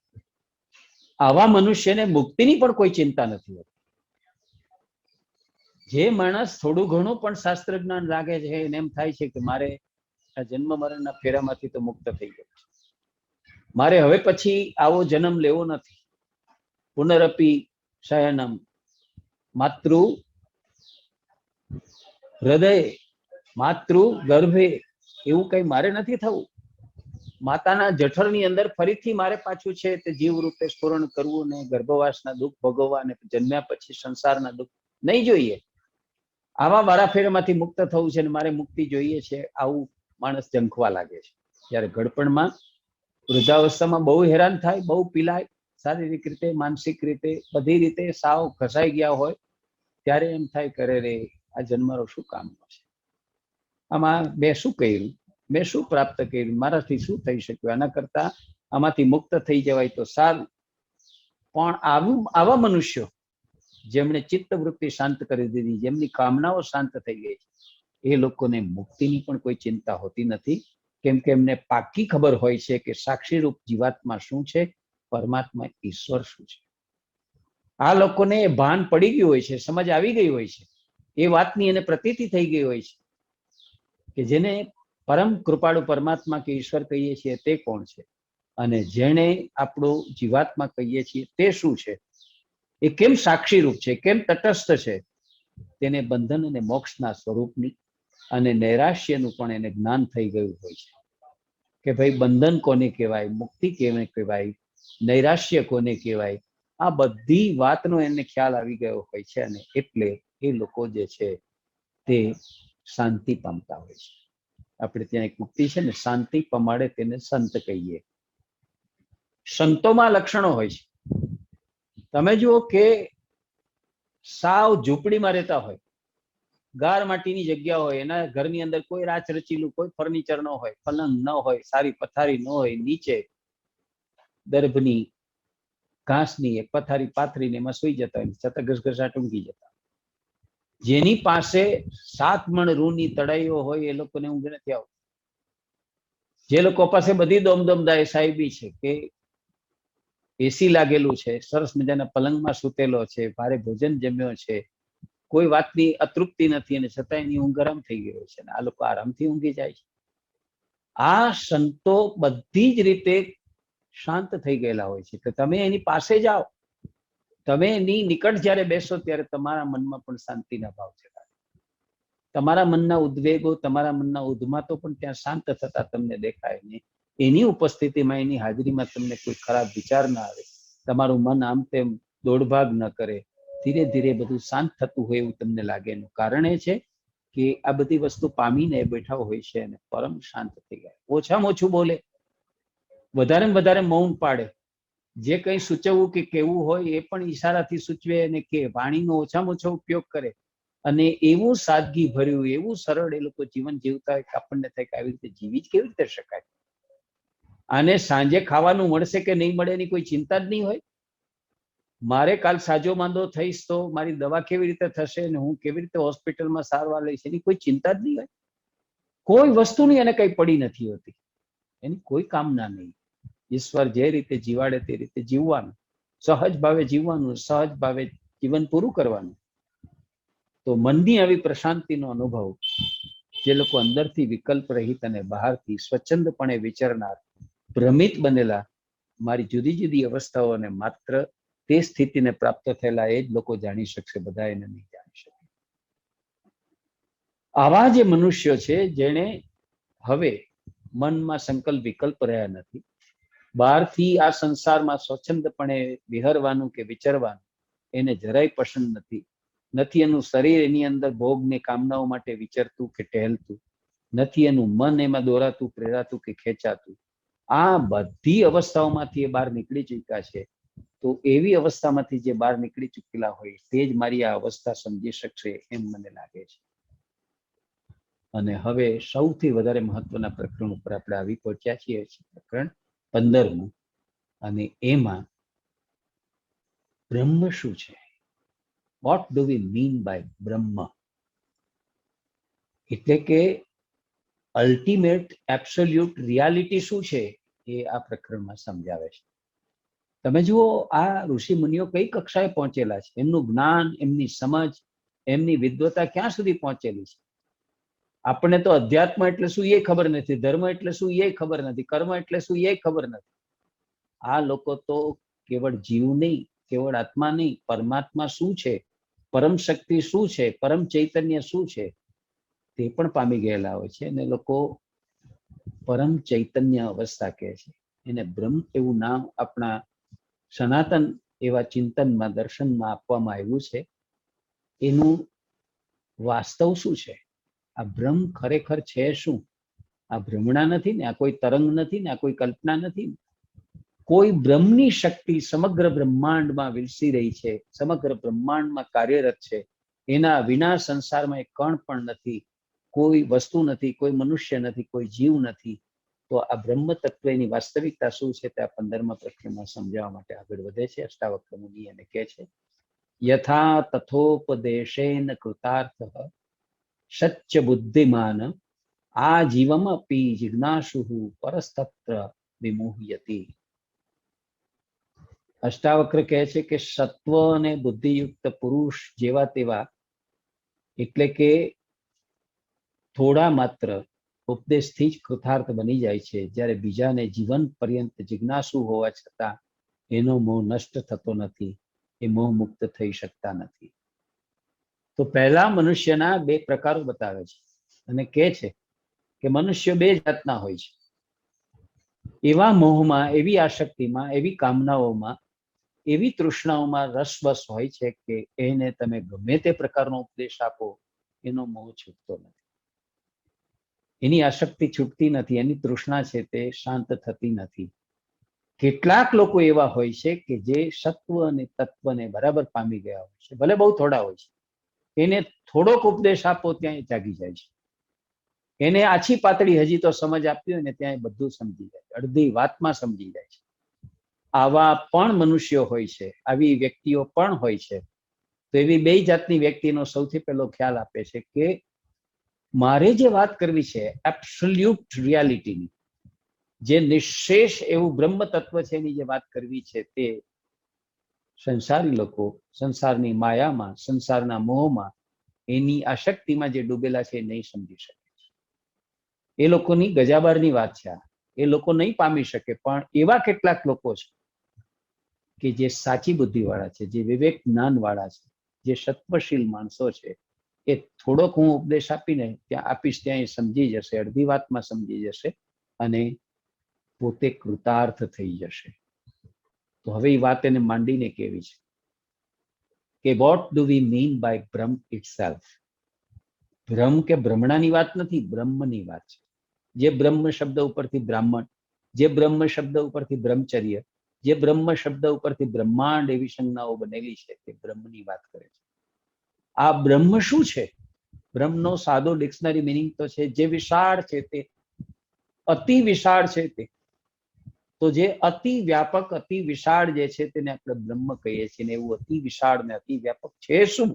આવા મનુષ્યને મુક્તિની પણ કોઈ ચિંતા નથી હોતી. જે માણસ થોડું ઘણું પણ શાસ્ત્ર જ્ઞાન લાગે છે, એને એમ થાય છે કે મારે આ જન્મ મરણના ફેરામાંથી તો મુક્ત થઈ ગયો છે, મારે હવે પછી આવો જન્મ લેવો નથી. પુનરપી શયનમ માતૃ હૃદય માતૃ ગર્ભે, એવું કઈ મારે નથી થવું. માતાના જઠરની અંદર ફરીથી મારે પાછું છે તે જીવ રૂપે સ્ફુરણ કરવું ને ગર્ભવાસના દુઃખ ભોગવવા અને જન્મ્યા પછી સંસારના દુઃખ નહીં જોઈએ. આવા વારાફેરમાંથી મુક્ત થવું છે અને મારે મુક્તિ જોઈએ છે, આવું માણસ ઝંખવા લાગે છે. જ્યારે ઘડપણમાં વૃદ્ધાવસ્થામાં બહુ હેરાન થાય, બહુ પીલાય, શારીરિક રીતે, માનસિક રીતે, બધી રીતે સાવ ઘસાઈ ગયા હોય, ત્યારે એમ થાય કરે રે આ જન્મારો શું કામનો છે, આમાં મેં શું કર્યું, મેં શું પ્રાપ્ત કર્યું, મારાથી શું થઈ શક્યું, આના કરતા આમાંથી મુક્ત થઈ જવાય તો સારું. પણ આવા મનુષ્યો જેમણે ચિત્તવૃત્તિ શાંત કરી દીધી, જેમની કામનાઓ શાંત થઈ ગઈ, એ લોકોને મુક્તિની પણ કોઈ ચિંતા હોતી નથી. કેમ કે એમને પાકી ખબર હોય છે કે સાક્ષી રૂપ જીવાત્મા શું છે, પરમાત્મા ઈશ્વર શું છે. આ લોકોને એ ભાન પડી ગયું હોય છે, સમજ આવી ગઈ હોય છે, એ વાતની એને પ્રતીતિ થઈ ગઈ હોય છે કે જેને પરમ કૃપાળુ પરમાત્મા કે ઈશ્વર કહીએ છીએ તે કોણ છે, અને જેને આપણું જીવાત્મા કહીએ છીએ તે શું છે, એ કેમ સાક્ષી રૂપ છે, કેમ તટસ્થ છે. તેને બંધન અને મોક્ષના સ્વરૂપની અને નૈરાશ્યનું પણ એને જ્ઞાન થઈ ગયું હોય છે કે ભાઈ બંધન કોને કહેવાય, મુક્તિ કેને કહેવાય, નૈરાશ્ય કોને કહેવાય, આ બધી વાતનો એને ખ્યાલ આવી ગયો હોય છે. અને એટલે એ લોકો જે છે તે શાંતિ પામતા હોય છે. આપણે ત્યાં એક મુક્તિ છે ને, શાંતિ પમાડે તેને સંત કહીએ. સંતોમાં લક્ષણો હોય છે. તમે જુઓ કે સાવ ઝૂંપડીમાં રહેતા હોય, ગાર માટીની જગ્યા હોય, એના ઘરની અંદર કોઈ રાચ રચીલું કોઈ ફર્નિચર ન હોય, પલંગ ન હોય, સારી પથારી ન હોય, નીચે દર્ભની ઘાસની એક પથારી પાથરીને એમાં સુઈ જતા હોય, છતાં ઘસઘસાટ ઊંઘી જતા. જેની પાસે 7 મણ રૂની તળાઈઓ હોય એ લોકોને ઊંઘ નથી આવતી. જે લોકો પાસે બધી દોમદમદાય સાહેબી છે કે એસી લાગેલું છે, સરસ મજાના પલંગમાં સૂતેલો છે, ભારે ભોજન જમ્યો છે, કોઈ વાતની અતૃપ્તિ નથી, અને છતાં એની ઊંઘ આરામ થઈ ગયો છે, આ લોકો આરામથી ઊંઘી જાય છે. આ સંતો બધી જ રીતે શાંત થઈ ગયેલા હોય છે. તો તમે એની પાસે જાઓ, તમે એની નિકટ જ્યારે બેસો ત્યારે તમારા મનમાં પણ શાંતિના ભાવ છે. તમારા મનના ઉદ્વેગો, તમારા મનના ઉદ્માતો પણ ત્યાં શાંત થતા તમને દેખાય ને. એની ઉપસ્થિતિમાં, એની હાજરીમાં તમને કોઈ ખરાબ વિચાર ના આવે, તમારું મન આમ તેમ દોડભાગ ન કરે, ધીરે ધીરે બધું શાંત થતું હોય એવું તમને લાગે. એનું કારણ એ છે કે આ બધી વસ્તુ પામીને બેઠા હોય છે અને પરમ શાંત થઈ ગયા. ઓછામાં ઓછું બોલે, વધારે વધારે મૌન પાડે, જે કંઈ સૂચવવું કે કેવું હોય એ પણ ઈશારાથી સૂચવે અને કે વાણીનો ઓછામાં ઓછો ઉપયોગ કરે. અને એવું સાદગી ભર્યું, એવું સરળ એ લોકો જીવન જીવતા હોય કે આપણને થાય કે આવી રીતે જીવી જ કેવી રીતે શકાય. અને સાંજે ખાવાનું મળશે કે નહીં મળે એની કોઈ ચિંતા જ નહીં હોય. મારે કાલ સાજો માંદો થઈશ તો મારી દવા કેવી રીતે થશે અને હું કેવી રીતે હોસ્પિટલમાં સારવાર લઈશ એની કોઈ ચિંતા જ નહીં હોય. કોઈ વસ્તુની એને કઈ પડી નથી હોતી, એની કોઈ કામના નહીં. ઈશ્વર જે રીતે જીવાડે તે રીતે જીવવાનું, સહજ ભાવે જીવવાનું, સહજ ભાવે જીવન પૂરું કરવાનું. તો મનની આવી પ્રશાંતિનો અનુભવ જે લોકો અંદરથી વિકલ્પ રહિત અને બહારથી સ્વચ્છંદપણે વિચરનાર, ભ્રમિત બનેલા, મારી જુદી જુદી અવસ્થાઓને માત્ર તે સ્થિતિને પ્રાપ્ત થયેલા એ જ લોકો જાણી શકશે, બધા એને નહીં જાણી શકે. આવા જે મનુષ્યો છે જેણે હવે મનમાં સંકલ્પ વિકલ્પ રહ્યા નથી, બહારથી આ સંસારમાં સ્વચ્છંદપણે વિહરવાનું કે વિચરવાનું એને જરાય પસંદ નથી એનું શરીર એની અંદર ભોગ ને કામનાઓ માટે વિચરતું કે ટહેલતું નથી, એનું મન એમાં દોરાતું પ્રેરાતું કે ખેંચાતું, આ બધી અવસ્થાઓમાંથી એ બહાર નીકળી ચૂક્યા છે. તો એવી અવસ્થામાંથી જે બહાર નીકળી ચૂકેલા હોય તે જ મારી આ અવસ્થા સમજી શકશે એમ મને લાગે છે. અને હવે સૌથી વધારે મહત્વના પ્રકરણ ઉપર આપણે આવી પહોંચ્યા છીએ, પ્રકરણ 15મું, અને એમાં બ્રહ્મ શું છે? What do we mean by બ્રહ્મ? એટલે કે અલ્ટિમેટ એબ્સોલ્યુટ રિયાલિટી શું છે એ આ પ્રકરણમાં સમજાવે છે. તમે જુઓ, આ ઋષિ મુનિઓ કઈ કક્ષાએ પહોંચેલા છે, એમનું જ્ઞાન, એમની સમજ, એમની વિદ્વતા ક્યાં સુધી પહોંચેલી છે. આપણને તો અધ્યાત્મ એટલે શું એ ખબર નથી, ધર્મ એટલે શું એ ખબર નથી, કર્મ એટલે શું એ ખબર નથી. આ લોકો તો કેવળ જીવ નહીં, કેવળ આત્મા નહીં, પરમાત્મા શું છે, પરમ શક્તિ શું છે, પરમ ચૈતન્ય શું છે તે પણ પામી ગયેલા હોય છે. અને લોકો પરમ ચૈતન્ય અવસ્થા કહે છે એને. બ્રહ્મ એવું નામ આપણા સનાતન એવા ચિંતનમાં, દર્શનમાં આપવામાં આવ્યું છે. એનું વાસ્તવ શું છે? આ બ્રહ્મ ખરેખર છે શું? આ ભ્રમણા નથી ને, આ કોઈ તરંગ નથી ને, આ કોઈ કલ્પના નથી. કોઈ બ્રહ્મની શક્તિ સમગ્ર બ્રહ્માંડમાં વિલસી રહી છે, સમગ્ર બ્રહ્માંડમાં કાર્યરત છે. એના વિના સંસારમાં એક કણ પણ નથી, કોઈ વસ્તુ નથી, કોઈ મનુષ્ય નથી, કોઈ જીવ નથી. તો આ બ્રહ્મ તત્વની વાસ્તવિકતા શું છે તે આ 15મા પ્રકરણમાં સમજાવવા માટે આગળ વધે છે. અષ્ટાવક્ર મુનિ એને કહે છે, યથા તથોપદેશેન કૃતાર્થ સચ્ચ બુદ્ધિમાન આ જીવમપી જિજ્ઞાસુ પરસ્તત્ર વિમોહયતિ. અષ્ટાવક્ર કહે છે કે સત્વ અને બુદ્ધિયુક્ત પુરુષ જેવા તેવા, એટલે કે થોડા માત્ર ઉપદેશથી જ કૃતાર્થ બની જાય છે, જ્યારે બીજાને જીવન પર્યંત જિજ્ઞાસુ હોવા છતાં એનો મોહ નષ્ટ થતો નથી, એ મોહ મુક્ત થઈ શકતા નથી. તો પહેલા મનુષ્યના 2 પ્રકારો બતાવે છે અને કહે છે કે મનુષ્ય 2 જાતના હોય છે. એવા મોહમાં, એવી આસક્તિમાં, એવી કામનાઓમાં, એવી તૃષ્ણાઓમાં રસવશ હોય છે કે એને તમે ગમે તે પ્રકારનો ઉપદેશ આપો એનો મોહ છૂટતો નથી, એની આસક્તિ છૂટતી નથી, એની તૃષ્ણા છે તે શાંત થતી નથી. કેટલાક લોકો એવા હોય છે કે જે સત્વ અને તત્વને બરાબર પામી ગયા હોય છે, ભલે બહુ થોડા હોય છે. એને થોડોક ઉપદેશ આપો ત્યાં જાગી જાય છે. એને આછી પાતળી હજી તો સમજ આપતી હોય ને ત્યાં બધું સમજી જાય, અડધી વાતમાં સમજી જાય છે. આવા પણ મનુષ્યો હોય છે, આવી વ્યક્તિઓ પણ હોય છે. તો એવી 2 જાતની વ્યક્તિનો સૌથી પહેલો ખ્યાલ આપે છે કે મારે જે વાત કરવી છે એબ્સોલ્યુટ રિયાલિટીની, જે નિશ્શેષ એવું બ્રહ્મ તત્વ છે એની જે વાત કરવી છે, તે સંસારી લોકો સંસારની માયામાં, સંસારના મોહમાં, એની આસક્તિમાં જે ડૂબેલા છે એ નહીં સમજી શકે. એ લોકોની ગજાબારની વાત છે આ. એ લોકો નહીં પામી શકે. પણ એવા કેટલાક લોકો છે કે જે સાચી બુદ્ધિવાળા છે, જે વિવેક જ્ઞાનવાળા છે, જે સત્વશીલ માણસો છે, એ થોડોક હું ઉપદેશ આપીને ત્યાં આપીશ ત્યાં એ સમજી જશે, અડધી વાતમાં સમજી જશે અને પોતે કૃતાર્થ થઈ જશે. તો હવે એ વાત એને માંડીને કેવી છે કે what do we mean by બ્રહ્મ ઇટસેલ્ફ? ભ્રમ કે ભ્રમણાની વાત નથી, બ્રહ્મની વાત છે. જે બ્રહ્મ શબ્દ ઉપરથી બ્રાહ્મણ, જે બ્રહ્મ શબ્દ ઉપરથી બ્રહ્મચર્ય, જે બ્રહ્મ શબ્દ ઉપરથી બ્રહ્માંડ એવી સંજ્ઞાઓ બનેલી છે, તે બ્રહ્મની વાત કરે છે. આ બ્રહ્મ શું છે? બ્રહ્મનો સાદો ડિક્શનરી મિનિંગ તો છે જે વિશાળ છે, તે અતિ વિશાળ છે. તે તો જે અતિ વ્યાપક, અતિ વિશાળ જે છે તેને આપણે બ્રહ્મ કહીએ છીએ. ને એવું અતિ વિશાળ ને અતિ વ્યાપક છે શું?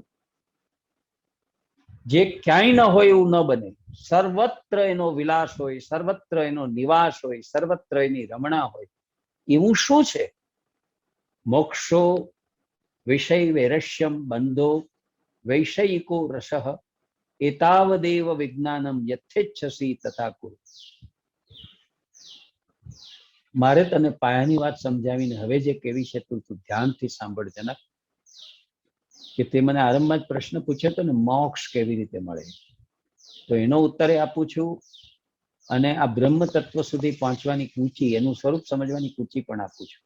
જે ક્યાંય ન હોય એવું ન બને, સર્વત્ર એનો વિલાસ હોય, સર્વત્ર એનો નિવાસ હોય, સર્વત્ર એની રમણા હોય, એવું શું છે? મોક્ષો વિષય વૈરસ્યમ બંધો વૈષયિકો રસઃ એતાવદેવ વિજ્ઞાનમ યથેચ્છસી તથા કુરુ. મારે તને પાયાની વાત સમજાવીને હવે જે કેવી છે તું ધ્યાનથી સાંભળ જનક. કે તે મને આરંભમાં જ પ્રશ્ન પૂછ્યો હતો ને, મોક્ષ કેવી રીતે મળે? તો એનો ઉત્તર આપું છું, અને આ બ્રહ્મ તત્વ સુધી પહોંચવાની કૂચી, એનું સ્વરૂપ સમજવાની કૂચી પણ આપું છું.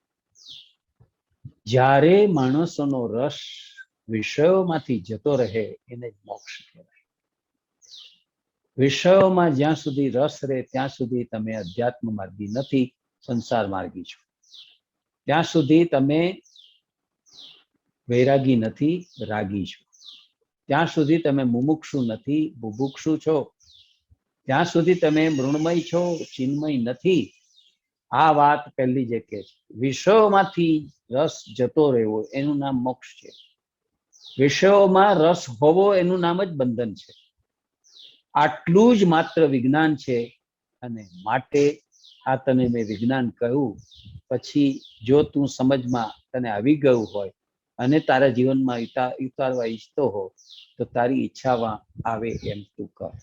જ્યારે માણસોનો રસ વિષયોમાંથી જતો રહે એને મોક્ષ કહેવાય. વિષયોમાં જ્યાં સુધી રસ રહે ત્યાં સુધી તમે અધ્યાત્મ માર્ગી નથી, સંસાર માર્ગી છો. ત્યાં સુધી તમે વૈરાગી નથી, રાગી છો. ત્યાં સુધી તમે મુમુક્ષુ નથી, બુભુક્ષુ છો. ત્યાં સુધી તમે મૃણમય છો, ચિન્મય નથી. આ વાત પહેલી જે કે છે, વિષયોમાંથી રસ જતો રહેવો એનું નામ મોક્ષ છે. વિષયોમાં રસ હોવો એનું નામ જ બંધન છે. આટલું જ માત્ર વિજ્ઞાન છે, અને માટે આ તને મેં વિજ્ઞાન કહ્યું. પછી જો તું સમજમાં તને આવી ગયું હોય અને તારા જીવનમાં ઉતારવા ઈચ્છતો હો તો તારી ઈચ્છામાં આવે એમ તું કર.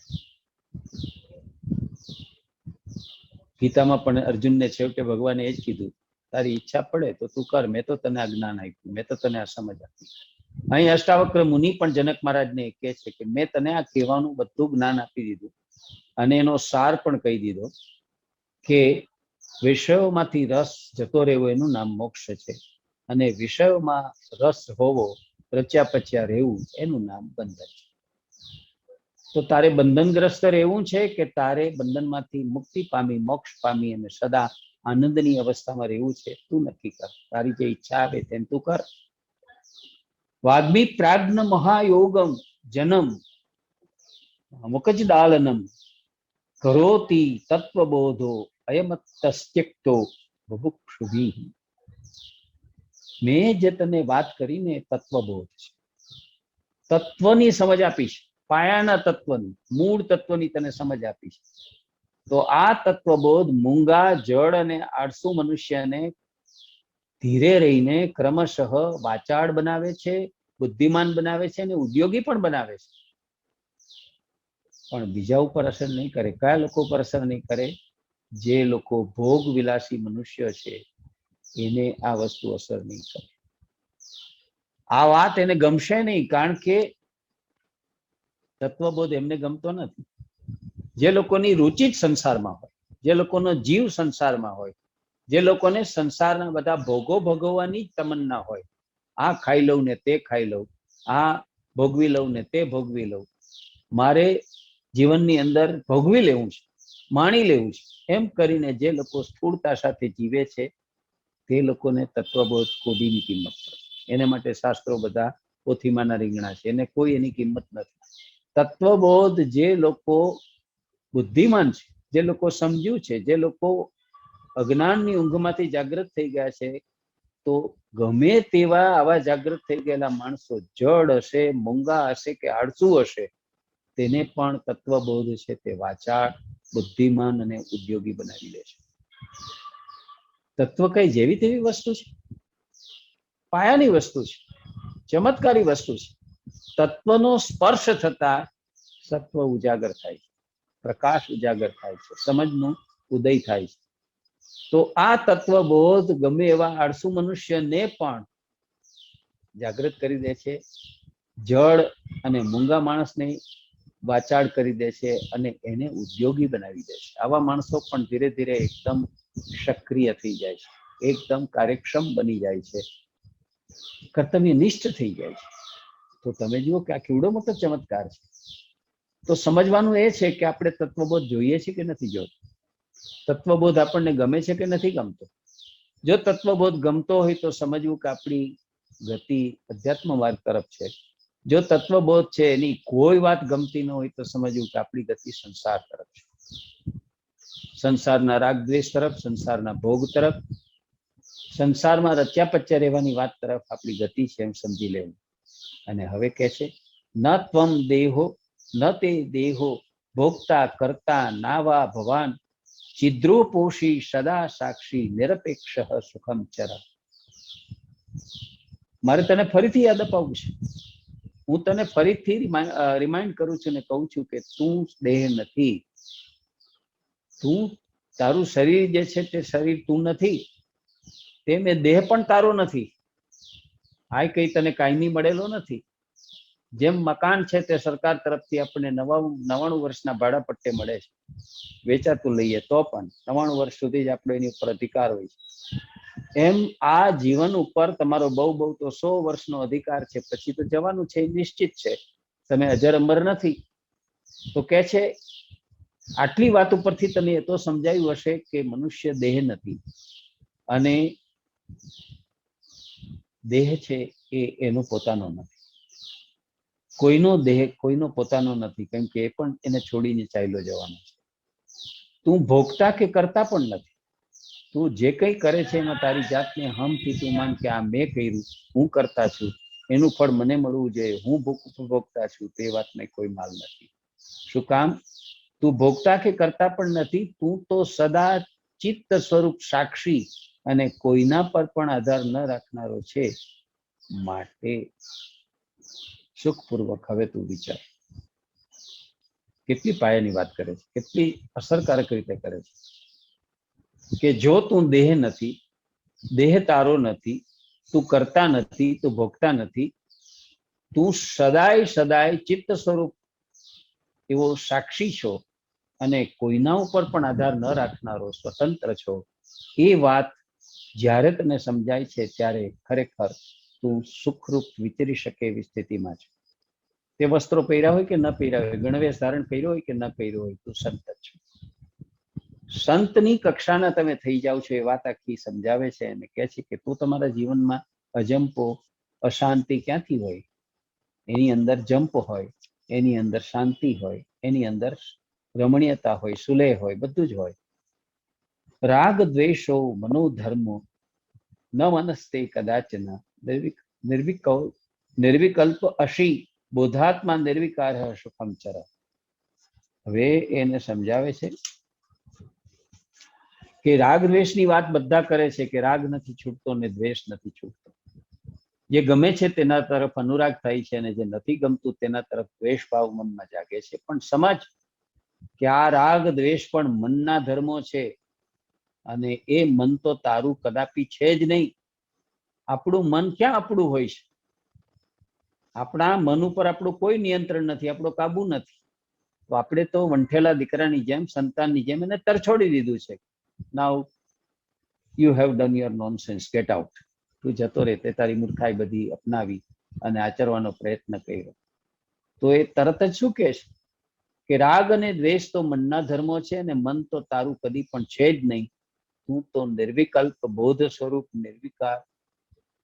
ગીતામાં પણ અર્જુનને છેવટે ભગવાને એ જ કીધું, તારી ઈચ્છા પડે તો તું કર, મેં તો તને આ જ્ઞાન આપ્યું, મેં તો તને આ સમજ આપી. અહીં અષ્ટાવક્ર મુનિ પણ જનક મહારાજને કહે છે કે મેં તને આ કહેવાનું બધું જ્ઞાન આપી દીધું, અને એનો સાર પણ કહી દીધો કે વિષયોમાંથી રસ જતો રહેવો એનું નામ મોક્ષ છે, અને વિષયોમાં રસ હોવો, રચ્યા પચ્યા રહેવું એનું નામ બંધન છે. તો તારે બંધનગ્રસ્ત રહેવું છે કે તારે બંધનમાંથી મુક્તિ પામી, મોક્ષ પામી અને સદા આનંદની અવસ્થામાં રહેવું છે, તું નક્કી કર. તારી જે ઈચ્છા આવે તેમ તું કર. વાગ્મી પ્રાજ્ઞ મહાયોગમ જનમ મુકજદાલનમ કરોતિ તત્વબોધો અયમત્યક્તો બુભુક્ષુભિઃ. મેં જે તને વાત કરીને તત્વબોધ છે, તત્વની સમજ આપીશ, પાયાના તત્વની, મૂળ તત્વની તને સમજ આપીશ. તો આ તત્વબોધ મૂંગા, જડ અને આળસુ મનુષ્યને ધીરે રહીને ક્રમશઃ વાચાળ બનાવે છે, બુદ્ધિમાન બનાવે છે અને ઉદ્યોગી પણ બનાવે છે. પણ બીજા ઉપર અસર નહીં કરે. કયા લોકો ઉપર અસર નહીં કરે? જે લોકો ભોગ વિલાસી મનુષ્ય છે એને આ વસ્તુ અસર નહીં કરે. આ વાત એને ગમશે નહીં, કારણ કે તત્વબોધ એમને ગમતો નથી. જે લોકોની રુચિ જ સંસારમાં હોય, જે લોકોનો જીવ સંસારમાં હોય, જે લોકોને સંસારના બધા ભોગો ભોગવવાની જ તમન્ના હોય, આ ખાઈ લઉં ને તે ખાઈ લઉં, આ ભોગવી લઉં ને તે ભોગવી લઉં, મારે જીવનની અંદર ભોગવી લેવું છે, માણી લેવું છે, એમ કરીને જે લોકો સ્થૂળતા સાથે જીવે છે તે લોકોને તત્વબોધ કોડીની કિંમત પડે. એને માટે શાસ્ત્રો બધા પોથીમાના રીંગણા છે, એને કોઈ એની કિંમત નથી. તત્વબોધ જે લોકો બુદ્ધિમાન છે, જે લોકો સમજ્યું છે, જે લોકો અજ્ઞાનની ઊંઘમાંથી જાગૃત થઈ ગયા છે, તો ગમે તેવા આવા જાગૃત થઈ ગયેલા માણસો જડ હશે, મૂંગા હશે કે આળસુ હશે, તેને પણ તત્વબોધ છે તે વાચાળ, બુદ્ધિમાન અને ઉદ્યોગી બનાવી લે છે. તત્વ કઈ જેવી તેવી વસ્તુ છે? પાયાની વસ્તુ છે, ચમત્કારી વસ્તુ છે. તત્વનો સ્પર્શ થતા સત્વ ઉજાગર થાય છે, પ્રકાશ ઉજાગર થાય છે, સમજનો ઉદય થાય છે. તો આ તત્વબોધ ગમે એવા આળસુ મનુષ્યને પણ જાગૃત કરી દે છે, જડ અને મૂંગા માણસને વાચાળ કરી દે છે અને એને ઉદ્યોગી બનાવી દે છે. આવા માણસો પણ ધીરે ધીરે એકદમ સક્રિય થઈ જાય છે, એકદમ કાર્યક્ષમ બની જાય છે, કર્તવ્યનિષ્ઠ થઈ જાય છે. તો તમે જુઓ કે આ કેવડો મોટો ચમત્કાર છે. તો સમજવાનું એ છે કે આપણે તત્વબોધ જોઈએ છે કે નથી જોતો. તત્વબોધ આપણને ગમે છે કે નથી ગમતો. જો તત્વબોધ ગમતો હોય તો સમજવું કે આપણી ગતિ અધ્યાત્મ માર્ગ તરફ છે. જો તત્વબોધ છે એની કોઈ વાત ગમતી ન હોય તો સમજવું કે આપણી ગતિ સંસાર તરફ છે, સંસારના રાગ દ્વેષ તરફ, સંસારના ભોગ તરફ, સંસારમાં રચ્યા પચ્યા રહેવાની વાત તરફ આપણી ગતિ છે એમ સમજી લેવું. અને હવે કહે છે, ન ત્વમ દેહો ન તે દેહો ભોગતા કરતા નાવા ભવાન ચિદ્રોપોષી સદા સાક્ષી નિરપેક્ષ સુખમ ચર. મારે તને ફરીથી યાદ અપાવવું છે. હું તને ફરીથી રિમાઇન્ડ કરું છું ને કહું છું કે તું દેહ નથી. તું, તારું શરીર જે છે તે શરીર તું નથી, તેમ એ દેહ પણ તારો નથી. આ કઈ તને કાયમી મળેલો નથી. જેમ મકાન છે તે સરકાર તરફથી આપણને 99 વર્ષના ભાડા પટ્ટે મળે છે, વેચાતું લઈએ તો પણ 99 વર્ષ સુધી જ આપણો એની ઉપર અધિકાર હોય છે, એમ આ જીવન ઉપર તમારો બહુ બહુ તો 100 વર્ષનો અધિકાર છે. પછી તો જવાનું છે, નિશ્ચિત છે, તમે અજર અમર નથી. તો કે છે આટલી વાત ઉપરથી તને એ તો સમજાયું હશે કે મનુષ્ય દેહ નથી, અને દેહ છે એ એનો પોતાનો નથી. કોઈનો દેહ કોઈનો પોતાનો નથી, કેમ કે એ પણ એને છોડીને ચાલ્યો જવાનો છે. તું ભોગતા કે કરતા પણ નથી. તું જે કંઈ કરે છે એમાં તારી જાતને હમથી તું માન કે આ મેં કર્યું, હું કરતા છું, એનું ફળ મને મળવું જોઈએ, હું ભોગતા છું, તે વાતને કોઈ માલ નથી. શું કામ? તું ભોગતા કે કરતા પણ નથી, તું તો સદા ચિત્ત સ્વરૂપ સાક્ષી અને કોઈના પર પણ આધાર ન રાખનારો છે. માટે સુખપૂર્વક હવે તું વિચાર. કેટલી પાયાની વાત કરે છે, કેટલી અસરકારક રીતે કરે છે કે જો તું દેહ નથી, દેહ તારો નથી, તું કરતા નથી, તું ભોગતા નથી, તું સદાય સદાય ચિત્ત સ્વરૂપ એવો સાક્ષી છો અને કોઈના ઉપર પણ આધાર ન રાખનારો સ્વતંત્ર છો. એ વાત જ્યારે તને સમજાય છે ત્યારે ખરેખર તું સુખરૂપ વિચરી શકે એવી સ્થિતિમાં છે. તે વસ્ત્રો પહેર્યા હોય કે ન પહેર્યા હોય, ગણવેશ ધારણ કર્યો હોય કે ન કર્યો હોય, તું સંત જ છે. સંતની કક્ષાના તમે થઈ જાઓ છો એ વાત આખી સમજાવે છે અને કહે છે કે તું તમારા જીવનમાં અજંપો અશાંતિ ક્યાંથી હોય? એની અંદર જંપ હોય, એની અંદર શાંતિ હોય, એની અંદર રમણીયતા હોય, સુલેહ હોય, બધું જ હોય. રાગ દ્વેષો મનોધર્મો ન મનસ્તે કદાચન નિર્વિકલ્પ અશી બોધાત્મા નિર્વિકાર સુખમ ચર. હવે એને સમજાવે છે કે રાગ દ્વેષની વાત બધા કરે છે કે રાગ નથી છૂટતો ને દ્વેષ નથી છૂટતો. જે ગમે છે તેના તરફ અનુરાગ થાય છે અને જે નથી ગમતું તેના તરફ દ્વેષ ભાવ મનમાં જાગે છે. પણ સમજ કે આ રાગ દ્વેષ પણ મનના ધર્મો છે અને એ મન તો તારું કદાપી છે જ નહીં. આપણું મન ક્યાં આપણું હોય છે? આપણા મન ઉપર આપણું કોઈ નિયંત્રણ નથી, આપણો કાબુ નથી. તો આપણે તો વંઠેલા દીકરાની જેમ, સંતાનની જેમ એને તરછોડી દીધું છે. Now you have done your nonsense, get out. તું જતો રહે. તે તારી મૂર્ખાઈ બધી અપનાવી અને આચરવાનો પ્રયત્ન કર્યો. તો એ તરત જ શું કહે છે કે રાગ અને દ્વેષ તો મનના ધર્મો છે અને મન તો તારું કદી પણ છે જ નહીં. તું તો નિર્વિકલ્પ બોધ સ્વરૂપ નિર્વિકાર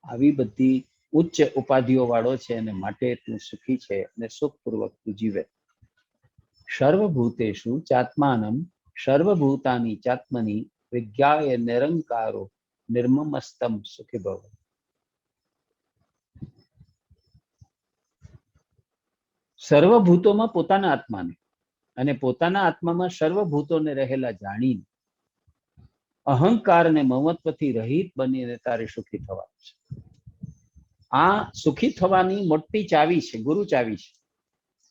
આવી બધી ઉચ્ચ ઉપાધિઓ વાળો છે અને માટે તું સુખી છે અને સુખપૂર્વક તું જીવે. સર્વભૂતેષુ ચાત્માનમ સર્વભૂતાની ચાત્મની વિજ્ઞાય નિરંકારો નિર્મમસ્તમ સુખી ભવ. સર્વભૂતોમાં પોતાના આત્માને અને પોતાના આત્મામાં સર્વભૂતોને રહેલા જાણીને અહંકાર અને મમત્વથી રહિત બનીને તારે સુખી થવાનું છે. આ સુખી થવાની મોટી ચાવી છે, ગુરુ ચાવી છે.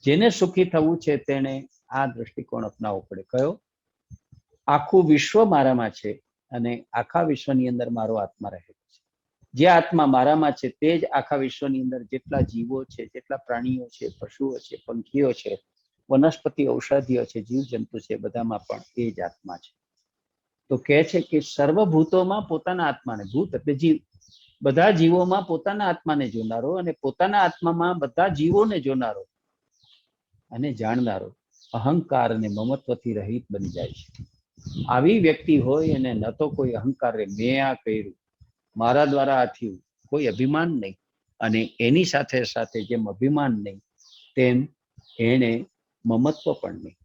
જેને સુખી થવું છે તેને આ દ્રષ્ટિકોણ અપનાવવો પડે. કયો? આખું વિશ્વ મારામાં છે અને આખા વિશ્વની અંદર મારો આત્મા રહેલો છે. જે આત્મા મારામાં છે તે જ આખા વિશ્વની અંદર જેટલા જીવો છે, જેટલા પ્રાણીઓ છે, પશુઓ છે, પંખીઓ છે, વનસ્પતિ ઔષધિઓ છે, જીવજંતુ છે, બધામાં પણ એ જ આત્મા છે. તો કહે છે કે સર્વભૂતોમાં પોતાના આત્માને, ભૂત એટલે જીવ, બધા જીવોમાં પોતાના આત્માને જોનારો અને પોતાના આત્મામાં બધા જીવોને જોનારો અને જાણનારો અહંકાર અને મમત્વથી રહિત બની જાય છે. આવી વ્યક્તિ હોય અને ન તો કોઈ અહંકાર રે, મેં આ કર્યું, મારા દ્વારા આ થયું, કોઈ અભિમાન નહીં. અને એની સાથે સાથે જેમ અભિમાન નહીં તેમ એને મમત્વ પણ નહીં.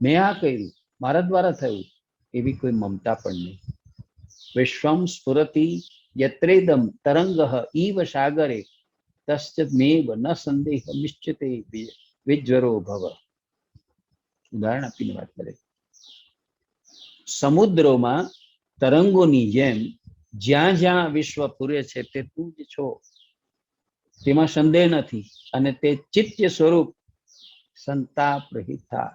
મેં આ કર્યું, મારા દ્વારા થયું, એવી કોઈ મમતા પણ નહીં. વિશ્વમ સ્ફુરતિ યત્રેદમ તરંગ ઈવ સાગરે તસ્ય મેવ ન સંદેહ નિશ્ચિતે વિજ્વરો ભવ. ઉદાહરણ આપીને વાત કરે. સમુદ્રોમાં તરંગોની જેમ જ્યાં જ્યાં વિશ્વ પૂરે છે તે તું જ છો, તેમાં સંદેહ નથી. અને તે ચિત્ય સ્વરૂપ સંતાપ રહિતા.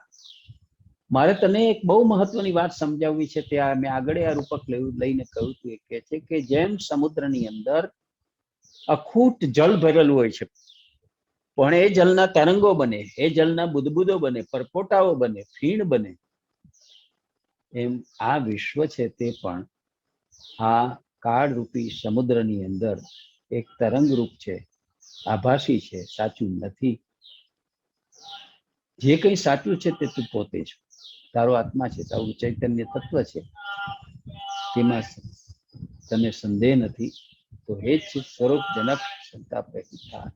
મારે તને એક બહુ મહત્વની વાત સમજાવવી છે. ત્યાં મેં આગળ આ રૂપક લઈને કહ્યું હતું. એ કહે છે કે જેમ સમુદ્રની અંદર અખૂટ જળ ભરેલું હોય છે, પણ એ જલના તરંગો બને, એ જલના બુદબુદો બને, પરપોટાઓ બને, ફીણ બને. એમ આ વિશ્વ છે તે પણ આ કાળરૂપી સમુદ્રની અંદર એક તરંગ રૂપ છે, આભાસી છે, સાચું નથી. જે કંઈ સાચું છે તે તું પોતે છે, તારો આત્મા છે, તારું ચૈતન્ય તત્વ છે, તેમાં તને સંદેહ નથી. તો હે જ છે સ્વરૂપજનક સંતાપ રહિતા.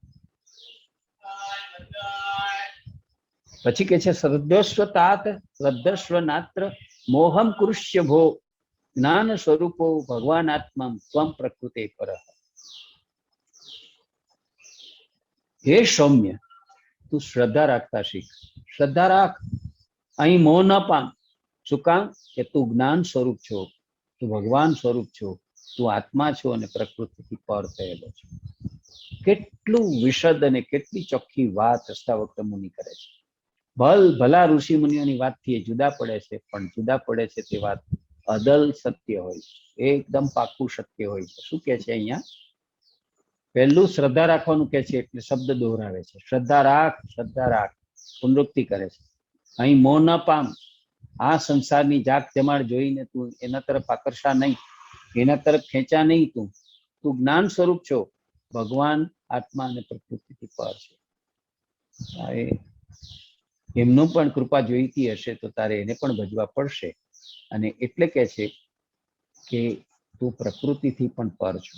પછી કે છે શ્રદ્ધસ્વ તાત શ્રદ્ધસ્વ નાત્ર મોહમ કૃષ્ય ભો જ્ઞાન સ્વરૂપો ભગવાન આત્મા ત્વમ પ્રકૃતે પર. હે સૌમ્ય, તું શ્રદ્ધા રાખતા શીખ. શ્રદ્ધા રાખ, અહીં મોહ ન પામ. શું કામ? કે તું જ્ઞાન સ્વરૂપ છો, તું ભગવાન સ્વરૂપ છો, તું આત્મા છો અને પ્રકૃતિથી પર થયેલો છો. કેટલું વિશદ અને કેટલી ચોખ્ખી વાત અષ્ટાવક્ર મુનિ કરે છે. ભલા ઋષિ મુનિઓની વાતથી એ જુદા પડે છે, પણ જુદા પડે છે તે વાત અદલ સત્ય હોય છે, એકદમ પાકું સત્ય હોય છે. શું કે છે અહીંયા? પહેલું શ્રદ્ધા રાખવાનું કે છે, એટલે શબ્દ દોહરાવે છે. શ્રદ્ધા રાખ, શ્રદ્ધા રાખ, પુનરુક્તિ કરે છે. અહીં મોહ ન પામ. આ સંસારની જાગ જમાડ જોઈને તું એના તરફ આકર્ષા નહીં, એના તરફ ખેંચા નહીં. તું જ્ઞાન સ્વરૂપ છો, ભગવાન આત્મા અને પ્રકૃતિથી પર છે. એમનું પણ કૃપા જોઈતી હશે તો તારે એને પણ ભજવા પડશે. અને એટલે કે છે કે તું પ્રકૃતિથી પણ પર છો.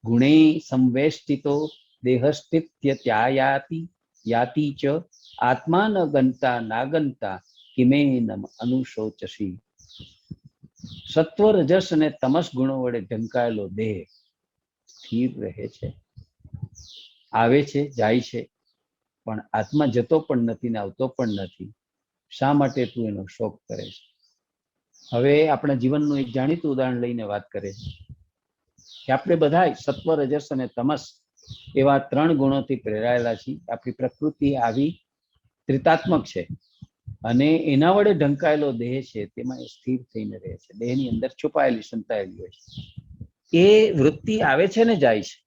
ગુણે સંવેષ્ટિતો દેહસ્થિત્ય ત્યાયાતિ યાતિ ચ આત્મા ન ગંતા નાગંતા કિમેનમ અનુશોચસી. સત્વ રજસ અને તમસ ગુણો વડે ઢંકાયેલો દેહ સ્થિર રહે છે, આવે છે, જાય છે, પણ આત્મા જતો પણ નથી ને આવતો પણ નથી. શા માટે તું એનો શોક કરે છે? હવે આપણા જીવનનું એક જાણીતું ઉદાહરણ લઈને વાત કરે છે કે આપણે બધા સત્વ રજસ અને તમસ એવા 3 ગુણોથી પ્રેરાયેલા છીએ. આપણી પ્રકૃતિ આવી ત્રિતાત્મક છે અને એના વડે ઢંકાયેલો દેહ છે, તેમાં એ સ્થિર થઈને રહે છે. દેહની અંદર છુપાયેલી સંતાયેલી હોય છે. એ વૃત્તિ આવે છે ને જાય છે,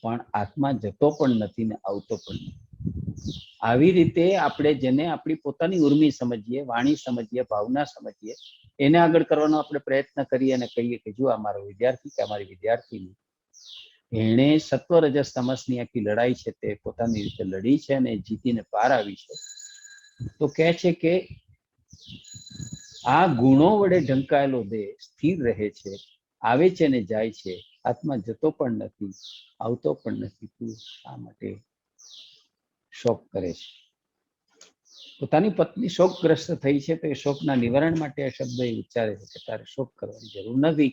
પણ આત્મા જતો પણ નથી ને આવતો પણ નથી. આવી રીતે આપણે જેને આપણી પોતાની ઉર્મી સમજીએ, વાણી સમજીએ, ભાવના સમજીએ, એને આગળ કરવાનો આપણે પ્રયત્ન કરીએ અને કહીએ કે જો આ મારો વિદ્યાર્થી કે અમારી વિદ્યાર્થીની એણે સત્વ રજસ તમસની આખી લડાઈ છે તે પોતાની રીતે લડી છે અને જીતીને પાર આવી છે. તો કહે છે કે આ ગુણો વડે ઢંકાયેલો દેહ સ્થિર રહે છે, આવે છે ને જાય છે, આત્મા જતો પણ નથી, આવતો પણ નથી. તું શા માટે શોક કરે છે? પોતાની પત્ની શોકગ્રસ્ત થઈ છે તો એ શોકના નિવારણ માટે આ શબ્દ એ ઉચ્ચારે છે કે તારે શોક કરવાની જરૂર નથી.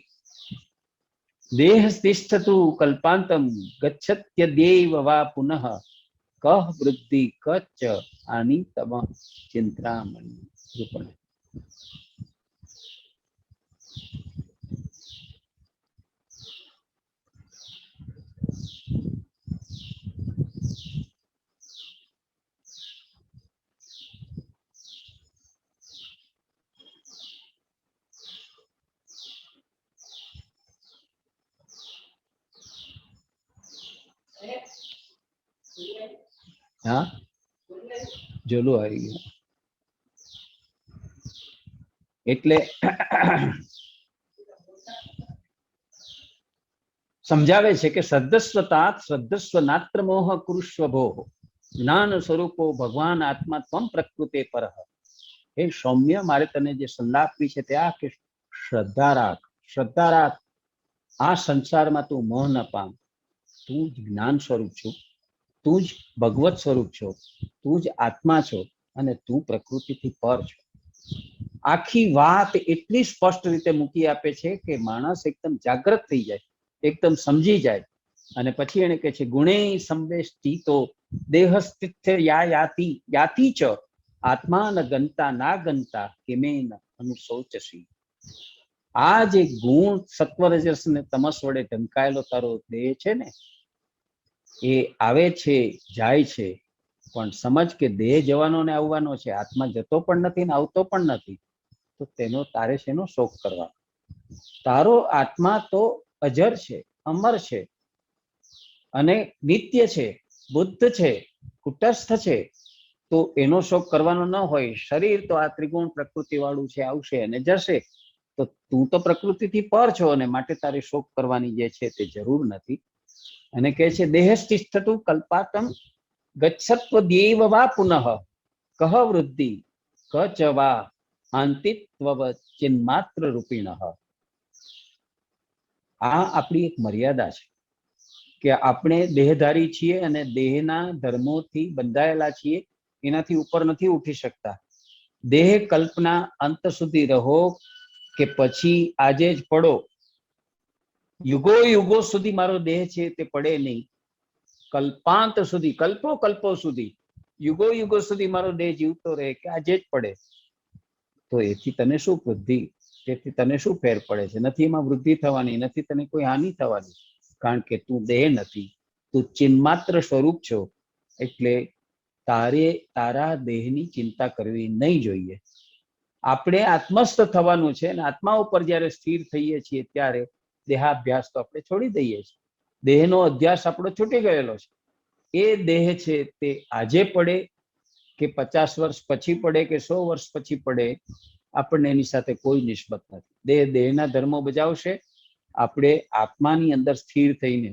દેહ તિષ્ઠતુ કલ્પાંતમ ગચ્છત્ય દેવ વા પુનઃ કહ વૃદ્ધિ કચ્ચ આની તમ ચિંતામણી. હા, જોલું આવી ગયું. એટલે સમજાવે છે કે શ્રદ્ધસ્વતાત શ્રદ્ધસ્વ નાત્ર મોહ કુરુષ્વ ભોહ જ્ઞાન સ્વરૂપો ભગવાન આત્મા ત્વમ પ્રકૃતે પર. હે સૌમ્ય, મારે તને જે સલાહ આપવી છે તે આ કે શ્રદ્ધા રાખ, શ્રદ્ધા રાખ. આ સંસારમાં તું મોહ ન પામ. તું જ જ્ઞાન સ્વરૂપ છો, તું જ ભગવત સ્વરૂપ છો, તું જ આત્મા છો અને તું પ્રકૃતિથી પર છો. આખી વાત એટલી સ્પષ્ટ રીતે મૂકી આપે છે કે માણસ એકદમ જાગૃત થઈ જાય, એકદમ સમજી જાય. અને પછી એને કહે છે ગુણે સંવેષ્ટિતો દેહસ્થિત્ય યાતિ યાતિ ચ આત્મા ન ગંતા ના ગંતા કિમેન અનુશોચસી. આ જે ગુણ સત્વરજસ ને તમસ વડે ઢંકાયેલો તારો દેહ છે ને, એ આવે છે, જાય છે, પણ સમજ કે દેહ જવાનો ને આવવાનો છે, આત્મા જતો પણ નથી ને આવતો પણ નથી. તો તેનો તારે શેનો શોક કરવાનો? તારો આત્મા તો અજર છે, અમર છે અને નિત્ય છે. બુદ્ધ છે, કુટસ્થ છે, તો એનો શોક કરવાનો ન હોય. શરીર તો આ ત્રિગુણ પ્રકૃતિ વાળું છે, આવશે અને જશે. તો તું તો પ્રકૃતિથી પર છો અને માટે તારે શોક કરવાની જે છે તે જરૂર નથી. અને કહે છે દેહસ્થિષ્ઠતું કલ્પાતમ ગચ્છત્વ દેવ વા પુનઃ કહ વૃદ્ધિ ક ચ વા આંતિત્વ ચિન્માત્ર રૂપિણ. આ આપણી એક મર્યાદા છે કે આપણે દેહધારી છીએ અને દેહના ધર્મોથી બંધાયેલા છીએ, એનાથી ઉપર નથી ઉઠી શકતા. દેહ કલ્પના અંત સુધી રહો કે પછી આજે જ પડો, યુગો યુગો સુધી મારો દેહ છે તે પડે નહીં. કલ્પાંત સુધી, કલ્પો કલ્પો સુધી, યુગો યુગો સુધી મારો દેહ જીવતો રહે કે આજે જ પડે, તો એથી તને શું વૃદ્ધિ, તેથી તને શું ફેર પડે છે? નથી એમાં વૃદ્ધિ થવાની, નથી તને કોઈ હાનિ થવાની, કારણ કે તું દેહ નથી, તું ચિન્માત્ર સ્વરૂપ છો. એટલે તારે તારા દેહની ચિંતા કરવી નહીં જોઈએ. આપણે આત્મસ્થ થવાનું છે અને આત્મા ઉપર જ્યારે સ્થિર થઈએ છીએ ત્યારે દેહાભ્યાસ તો આપણે છોડી દઈએ છીએ. દેહનો અધ્યાસ આપણો છૂટી ગયેલો છે. એ દેહ છે તે આજે પડે કે 50 વર્ષ પછી પડે કે 100 વર્ષ પછી પડે, આપણને એની સાથે કોઈ નિસ્બત નથી. દેહ દેહના ધર્મો બજાવશે, આપણે આત્માની અંદર સ્થિર થઈને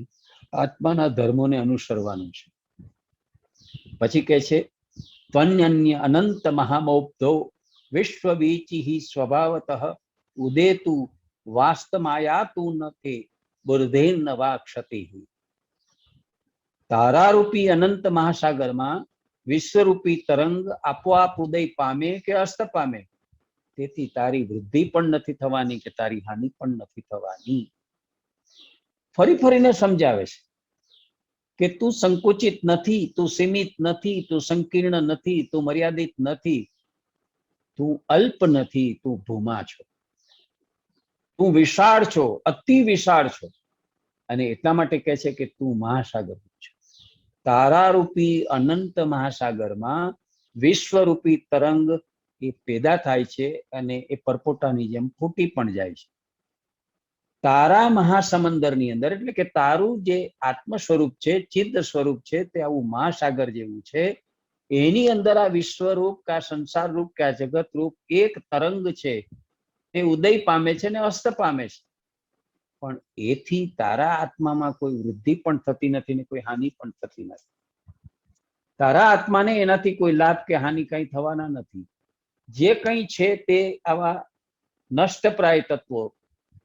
આત્માના ધર્મોને અનુસરવાનું છે. પછી કહે છે ત્વન્યન્ય અનંત મહામૌબ્ધો વિશ્વવીચિ સ્વભાવતઃ ઉદેતુ વાસ્તમાયાતુ ન તે બુર્ધેન વા ક્ષતિ. તારારૂપી અનંત મહાસાગરમાં વિશ્વરૂપી તરંગ આપોઆપ ઉદય પામે કે અસ્ત પામે, તેથી તારી વૃદ્ધિ પણ નથી થવાની કે તારી હાનિ પણ નથી થવાની. ફરી ફરીને સમજાવે છે કે તું સંકુચિત નથી, તું સીમિત નથી, તું સંકીર્ણ નથી, તું મર્યાદિત નથી, તું અલ્પ નથી, તું ભૂમા છો, તું વિશાળ છો, અતિ વિશાળ છો. અને એટલા માટે કહે છે કે તું મહાસાગર છે. તારારૂપી અનંત મહાસાગરમાં વિશ્વરૂપી તરંગ એ પેદા થાય છે અને એ પરપોટાની જેમ ફૂટી પણ જાય છે. તારા મહાસમંદરની અંદર, એટલે કે તારું જે આત્મ સ્વરૂપ છે, ચિત્ત સ્વરૂપ છે, તે આવું મહાસાગર જેવું છે. એની અંદર આ વિશ્વરૂપ કે આ સંસાર રૂપ કે આ જગત રૂપ એક તરંગ છે, એ ઉદય પામે છે ને અસ્ત પામે છે. પણ એથી તારા આત્મામાં કોઈ વૃદ્ધિ પણ થતી નથી ને કોઈ હાનિ પણ થતી નથી. તારા આત્માને એનાથી કોઈ લાભ કે હાનિ કઈ થવાના નથી. જે કંઈ છે તે આવા નષ્ટપ્રાય તત્વો,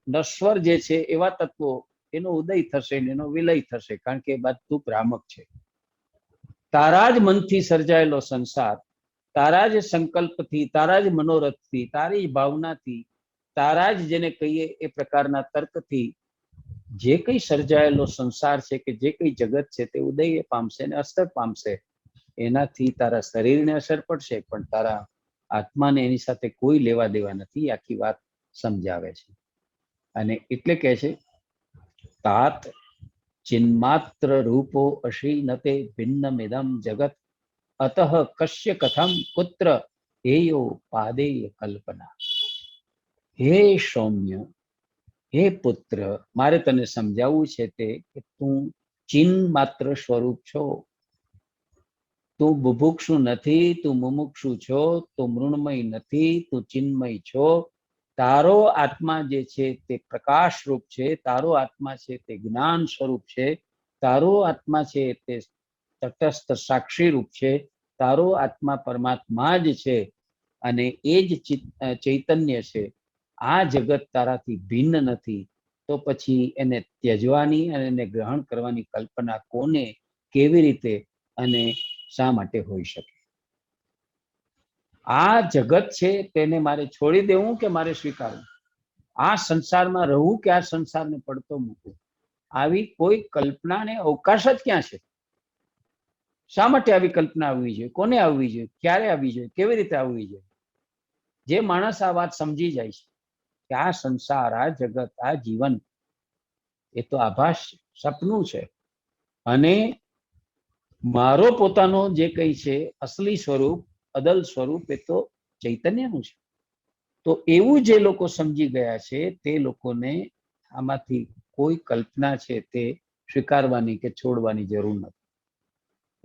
નશ્વર જે છે એવા તત્વો, એનો ઉદય થશે ને એનો વિલય થશે, કારણ કે બધું ભ્રામક છે. તારા જ મનથી સર્જાયેલો સંસાર, તારા જ સંકલ્પથી, તારા જ મનોરથથી, તારી જ ભાવનાથી, તારા જ જેને કહીએ એ પ્રકારના તર્કથી જે કંઈ સર્જાયેલો સંસાર છે કે જે કંઈ જગત છે તે ઉદય પામશે ને અસ્ત પામશે. એનાથી તારા શરીરને અસર પડશે, પણ તારા આત્માને એની સાથે કોઈ લેવા દેવા નથી. આખી વાત સમજાવે છે. અને એટલે કહે છે તાત ચિન્માત્ર રૂપો અશીનતે ભિન્નમિદમ જગત અતઃ કશ્ય કથમ પુત્ર એયો પાદેય કલ્પના. હે સૌમ્ય, હે પુત્ર, મારે તને સમજાવવું છે તે કે તું ચિન્ માત્ર સ્વરૂપ છો. તું બુભુક્ષુ નથી, તું મુમુક્ષુ છો, તું મૃણમય નથી, તું ચિન્મય છો. તારો આત્મા જે છે તે પ્રકાશ રૂપ છે, તારો આત્મા છે તે જ્ઞાન સ્વરૂપ છે, તારો આત્મા છે તે તટસ્થ સાક્ષી રૂપ છે, તારો આત્મા પરમાત્મા જ છે અને એ જ ચૈતન્ય છે. આ જગત તારાથી ભિન્ન નથી, તો પછી એને ત્યજવાની અને એને ગ્રહણ કરવાની કલ્પના કોને, કેવી રીતે અને શા માટે હોઈ શકે? આ જગત છે તેને મારે છોડી દેવું કે મારે સ્વીકારવું? આ સંસારમાં રહું કે આ સંસારને પડતો મૂકવું? આવી કોઈ કલ્પનાને અવકાશ જ ક્યાં છે? શા માટે આવી કલ્પના આવવી જોઈએ? કોને આવવી જોઈએ? ક્યારે આવવી જોઈએ? કેવી રીતે આવવી જોઈએ? જે માણસ આ વાત સમજી જાય છે કે આ સંસાર, આ જગત, આ જીવન એ તો આભાસ, સપનું છે અને મારો પોતાનો જે કંઈ છે અસલી સ્વરૂપ, અદલ સ્વરૂપ એ તો ચૈતન્યનું છે. તો એવું જે લોકો સમજી ગયા છે તે લોકોને આમાંથી કોઈ કલ્પના છે તે સ્વીકારવાની કે છોડવાની જરૂર નથી.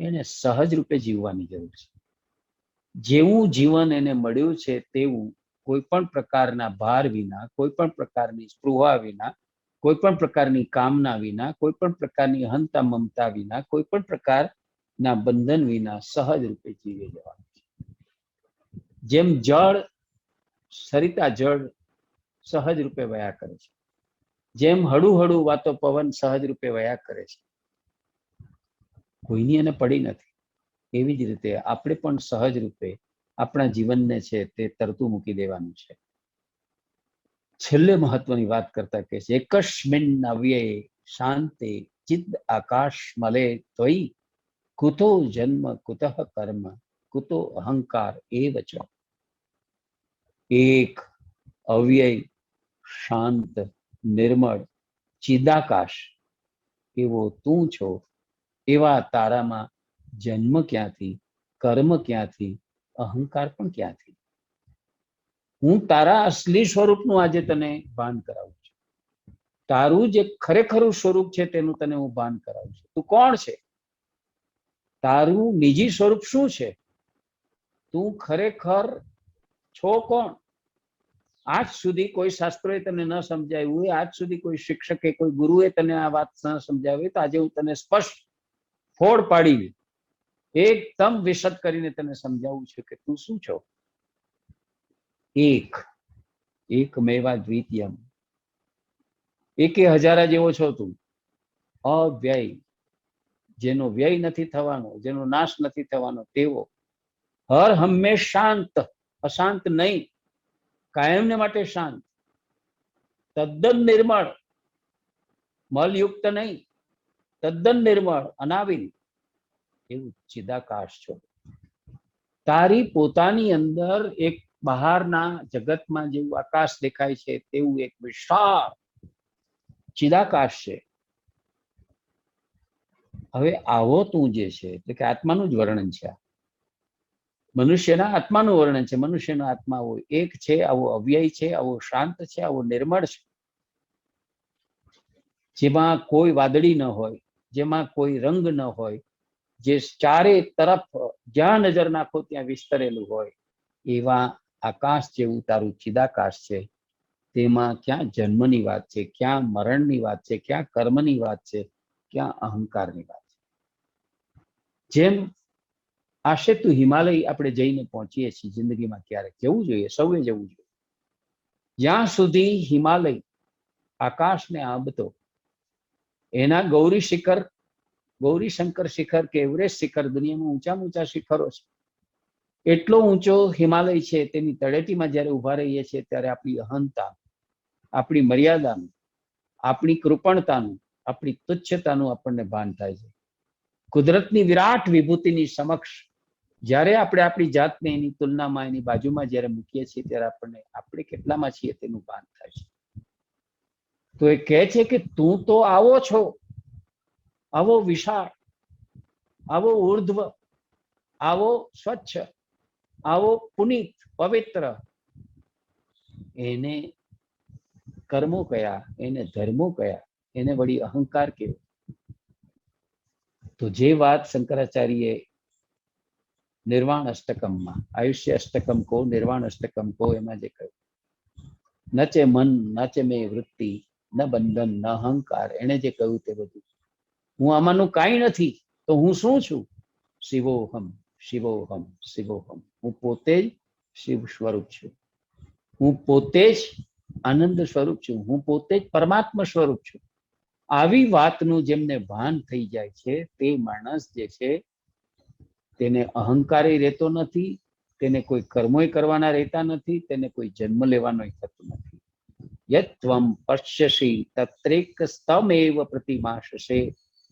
એને સહજ રૂપે જીવવાની જરૂર છે. જેવું જીવન એને મળ્યું છે તેવું કોઈ પણ પ્રકારના ભાર વિના, કોઈ પણ પ્રકારની સ્પૃહા વિના, કોઈ પણ પ્રકારની કામના વિના, કોઈ પણ પ્રકારની હંતા મમતા વિના, કોઈ પણ પ્રકારના બંધન વિના સહજ રૂપે જીવી જવાનું છે. જેમ જળ, સરિતા જળ સહજ રૂપે વયા કરે છે, જેમ હળું હળું વાતો પવન સહજ રૂપે વયા કરે છે, કોઈની એને પડી નથી, એવી જ રીતે આપણે પણ સહજ રૂપે આપણા જીવનને છે તે તરતું મૂકી દેવાનું છે. છેલ્લે મહત્વની વાત કરતા કે છે એકસ્મિન અવ્યયે શાંતે ચિદ આકાશ મલે ત્વયી કુતો જન્મ કુતઃ કર્મ કુતો અહંકાર એવ ચ. એક અવ્યય, શાંત, નિર્મળ, ચિદાકાશ એવો તું છો, એવા તારામાં જન્મ ક્યાંથી, કર્મ ક્યાંથી, અહંકાર પણ ક્યાંથી? હું તારા અસલી સ્વરૂપનું આજે તને ભાન કરાવું છું. તારું જે ખરેખરું સ્વરૂપ છે તેનું તને હું ભાન કરાવું છું. તું કોણ છે? તારું નિજી સ્વરૂપ શું છે? તું ખરેખર છો કોણ? આજ સુધી કોઈ શાસ્ત્રોએ તને ન સમજાવ્યું હોય, આજ સુધી કોઈ શિક્ષકે, કોઈ ગુરુએ તને આ વાત ન સમજાવી, તો આજે હું તને સ્પષ્ટ ફોડ પાડી એકદમ વિશદ કરીને તને સમજાવું છું કે તું શું છો. એક, એકમેવા દ્વિતીયમ, એકે હજારા જેવો છો તું. અવ્યય, જેનો વ્યય નથી થવાનો, જેનો નાશ નથી થવાનો તેવો. હર હંમેશ શાંત, અશાંત નહીં, કાયમને માટે શાંત. તદ્દન નિર્મળ, મલયુક્ત નહીં, તદ્દન નિર્મળ, અનાવિલ, એવું ચિદાકાશ છો. તારી પોતાની અંદર એક બહારના જગતમાં જેવું આકાશ દેખાય છે તેવું એક વિશાળ ચિદાકાશ છે. હવે આવો તું જે છે એટલે કે આત્માનું જ વર્ણન છે. મનુષ્યના આત્માનું વર્ણન છે. મનુષ્યનો આત્મા આવો એક છે, આવો અવ્યય છે, આવો શાંત છે, આવો નિર્મળ છે, જેમાં કોઈ વાદળી ન હોય, જેમાં કોઈ રંગ ન હોય, જે ચારે તરફ જ્યાં નજર નાખો ત્યાં વિસ્તરેલું હોય, એવા આકાશ જેવું તારું ચિદાકાશ છે. તેમાં ક્યાં જન્મની વાત છે, ક્યાં મરણની વાત છે, ક્યાં કર્મની વાત છે, ક્યાં અહંકારની વાત છે. જેમ આશે તું હિમાલય આપણે જઈને પહોંચીએ છીએ જિંદગીમાં, ક્યારેક જવું જોઈએ, સૌએ જવું જોઈએ. જ્યાં સુધી હિમાલય આકાશને આંબતો, એના ગૌરી શિખર, ગૌરી શંકર શિખર કે એવરેસ્ટ શિખર દુનિયામાં ઊંચામાં ઊંચા શિખરો છે. એટલો ઊંચો હિમાલય છે, તેની તળેટીમાં જ્યારે ઉભા રહીએ છીએ ત્યારે આપણી અહંતા, આપણી મર્યાદાનું, આપણી કૃપણતાનું, આપણી તુચ્છતાનું આપણને ભાન થાય છે. કુદરતની વિરાટ વિભૂતિની સમક્ષ જ્યારે આપણે આપણી જાતને એની તુલનામાં, એની બાજુમાં જ્યારે મૂકીએ છીએ ત્યારે આપણને આપણે કેટલામાં છીએ તેનું ભાન થાય છે. તો એ કહે છે કે તું તો આવો છો, આવો વિશાળ, આવો ઉર્ધ્વ, આવો સ્વચ્છ, આવો પુનિત, પવિત્ર. એને કર્મો કયા, એને ધર્મો કયા, એને વળી અહંકાર કેવો? તો જે વાત શંકરાચાર્ય નિર્વાણ અષ્ટકમમાં, આયુષ્ય અષ્ટકમ કો નિર્વાણ અષ્ટકમ કો, એમાં જે કહ્યું, નચે મન નચે મે વૃત્તિ ન બંધન ન અહંકાર, એને જે કહ્યું તે બધું હું આમાંનું કાંઈ નથી, તો હું શું છું? શિવોહમ શિવોહમ શિવોહમ. હું પોતે જ શિવ સ્વરૂપ છું, હું પોતે જ આનંદ સ્વરૂપ છું, હું પોતે જ પરમાત્મા સ્વરૂપ છું. આવી વાતનું જેમને ભાન થઈ જાય છે તે માણસ જે છે તેને અહંકારે રહેતો નથી, તેને કોઈ કર્મોય કરવાના રહેતા નથી, તેને કોઈ જન્મ લેવાનોય થતો નથી. યત્વમ પશ્યસી તત્રેક સ્તમેવ પ્રતિમાશસે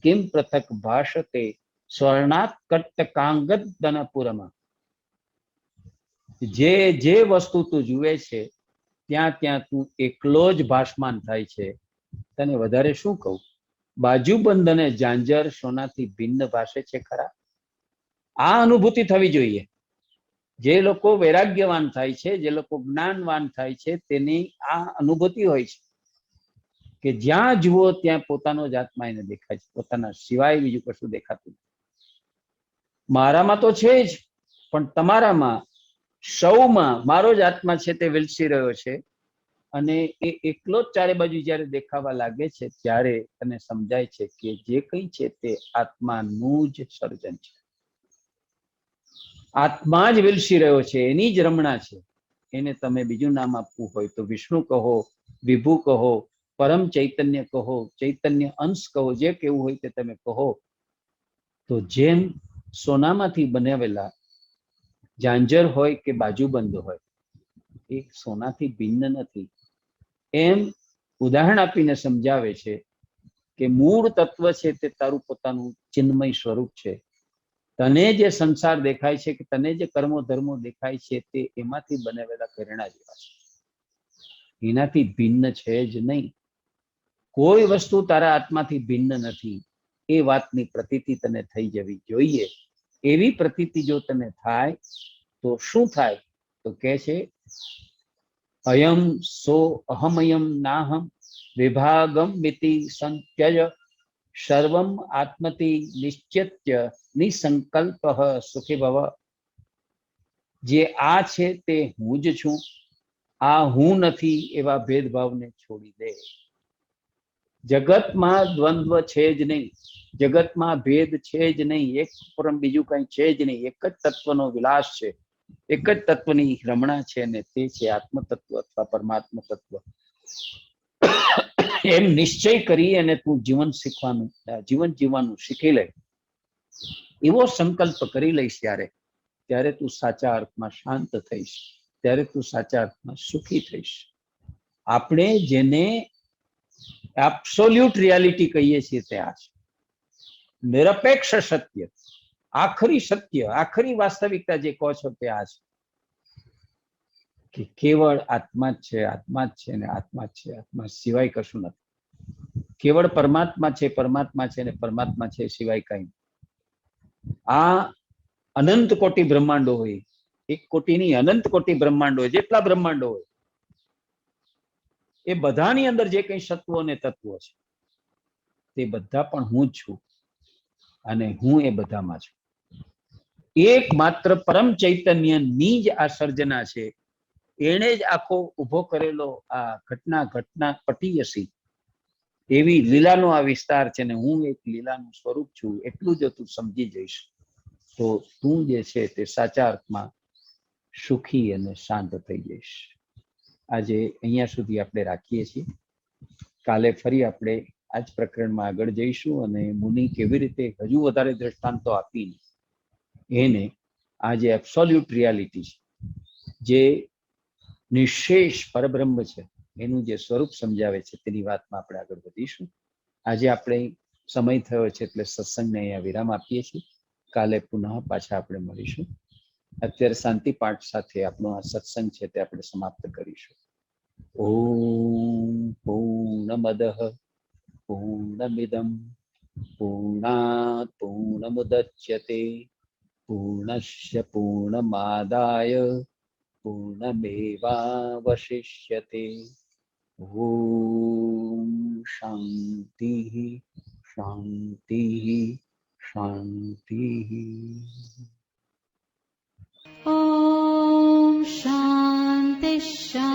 કિમ પૃથક ભાષતે સ્વર્ણાત કટ્ટકાંગદનપુરમાં. જે જે વસ્તુ તું જુએ છે ત્યાં ત્યાં તું એકલો જ ભાસમાન થાય છે. તને વધારે શું કહું? બાજુબંધ અને ઝાંઝર સોનાથી ભિન્ન ભાષે છે ખરા? આ અનુભૂતિ થવી જોઈએ. જે લોકો વૈરાગ્યવાન થાય છે, જે લોકો જ્ઞાનવાન થાય છે, તેની આ અનુભૂતિ હોય છે કે જ્યાં જુઓ ત્યાં પોતાનો જ આત્મા એને દેખાય છે, પોતાના સિવાય બીજું કશું દેખાતું નથી. મારામાં તો છે જ, પણ તમારામાં સૌમાં મારો જ આત્મા છે તે વિલસી રહ્યો છે. અને એ એકલો જ ચારે બાજુ જ્યારે દેખાવા લાગે છે ત્યારે તને સમજાય છે કે જે કંઈ છે તે આત્માનું જ સર્જન છે. આત્મા જ વિલસી રહ્યો છે, એની જ રમણા છે. એને તમે બીજું નામ આપવું હોય તો વિષ્ણુ કહો, વિભુ કહો, પરમ ચૈતન્ય કહો, ચૈતન્ય અંશ કહો, જે કેવું હોય તે તમે કહો. તો જેમ સોનામાંથી બનાવેલા ઝાંઝર હોય કે બાજુબંધ હોય એ સોનાથી ભિન્ન નથી, એમ ઉદાહરણ આપીને સમજાવે છે કે મૂળ તત્વ છે તે તારું પોતાનું ચિન્મય સ્વરૂપ છે. તને જે સંસાર દેખાય છે કે તને જે કર્મો ધર્મો દેખાય છે તે એમાંથી બનાવેલા ઘરેણા જેવા છે, એનાથી ભિન્ન છે જ નહીં. કોઈ વસ્તુ તારા આત્માથી ભિન્ન નથી. એ વાતની પ્રતીતિ તને થઈ જવી જોઈએ. એવી પ્રતીતિ જો તને થાય તો શું થાય? તો કહે છે અયમ સો અહમયમ નાહમ વિભાગમ મિતિ સંત્યજ સર્વમ આત્મતિ નિશ્ચિત્ય નિસંકલ્પ સુખી ભવ. જે આ છે તે હું જ છું, આ હું નથી એવા ભેદભાવને છોડી દે. જગતમાં દ્વંદ્વ છે જ નહીં, જગતમાં ભેદ છે જ નહીં, એક પરમ બીજું કંઈ છે જ નહીં. એક જ તત્વનો વિલાસ છે, એક જ તત્વની રમણા છે અને તે છે આત્મ તત્વ અથવા પરમાત્મા તત્વ. એમ નિશ્ચય કરી અને તું જીવન જીવવાનું શીખી લે, એવો સંકલ્પ કરી લઈશ ત્યારે તું સાચા અર્થમાં શાંત થઈશ, ત્યારે તું સાચા અર્થમાં સુખી થઈશ. આપણે જેને એબ્સોલ્યુટ રિયાલિટી કહીએ છીએ તે આ છે, નિરપેક્ષ સત્ય, આખરી સત્ય, આખરી વાસ્તવિકતા જે કહો છો તે આ છે કે કેવળ આત્મા જ છે, આત્મા જ છે ને આત્મા જ છે, આત્મા સિવાય કશું નથી. કેવળ પરમાત્મા છે, પરમાત્મા છે ને પરમાત્મા છે સિવાય કઈ. આ અનંત કોટી બ્રહ્માંડો હોય, એક કોટીની અનંત કોટી બ્રહ્માંડો હોય, જેટલા બ્રહ્માંડો હોય એ બધાની અંદર જે કંઈ સત્વો અને તત્વો છે તે બધા પણ હું જ છું અને હું એ બધામાં છું. એક માત્ર પરમ ચૈતન્યની જ આ સર્જના છે. એણે જ આખો ઉભો કરેલો આ ઘટના પટીયસી એવી લીલાનો આ વિસ્તાર છે ને હું એક લીલાનું સ્વરૂપ છું. એટલું જ તું સમજી જઈશ તો તું જે છે તે સાચા અર્થમાં સુખી અને શાંત થઈ જઈશ. આજે અહીંયા સુધી આપણે રાખીએ છીએ. કાલે ફરી આપણે આ જ પ્રકરણમાં આગળ જઈશું અને મુનિ કેવી રીતે હજુ વધારે દ્રષ્ટાંતો આપીને એને આ જે એબ્સોલ્યુટ રિયાલિટી છે, જે નિશેષ પરબ્રહ્મ છે, એનું જે સ્વરૂપ સમજાવે છે તેની વાતમાં આપણે આગળ વધીશું. આજે આપણે સમય થયો છે એટલે સત્સંગને અહીંયા વિરામ આપીએ છીએ. કાલે પુનઃ પાછા આપણે મળીશું. અત્યારે શાંતિ પાઠ સાથે આપણો આ સત્સંગ છે તે આપણે સમાપ્ત કરીશું. ઓમ પૂર્ણમદઃ પૂર્ણમિદં પૂર્ણાત પૂર્ણમુદચ્યતે પૂર્ણસ્ય પૂર્ણમાદાય પૂર્ણમેવાવશિષ્યતે. ઓમ શાંતિ શાંતિ શાંતિ. ॐ शान्ति शान्ति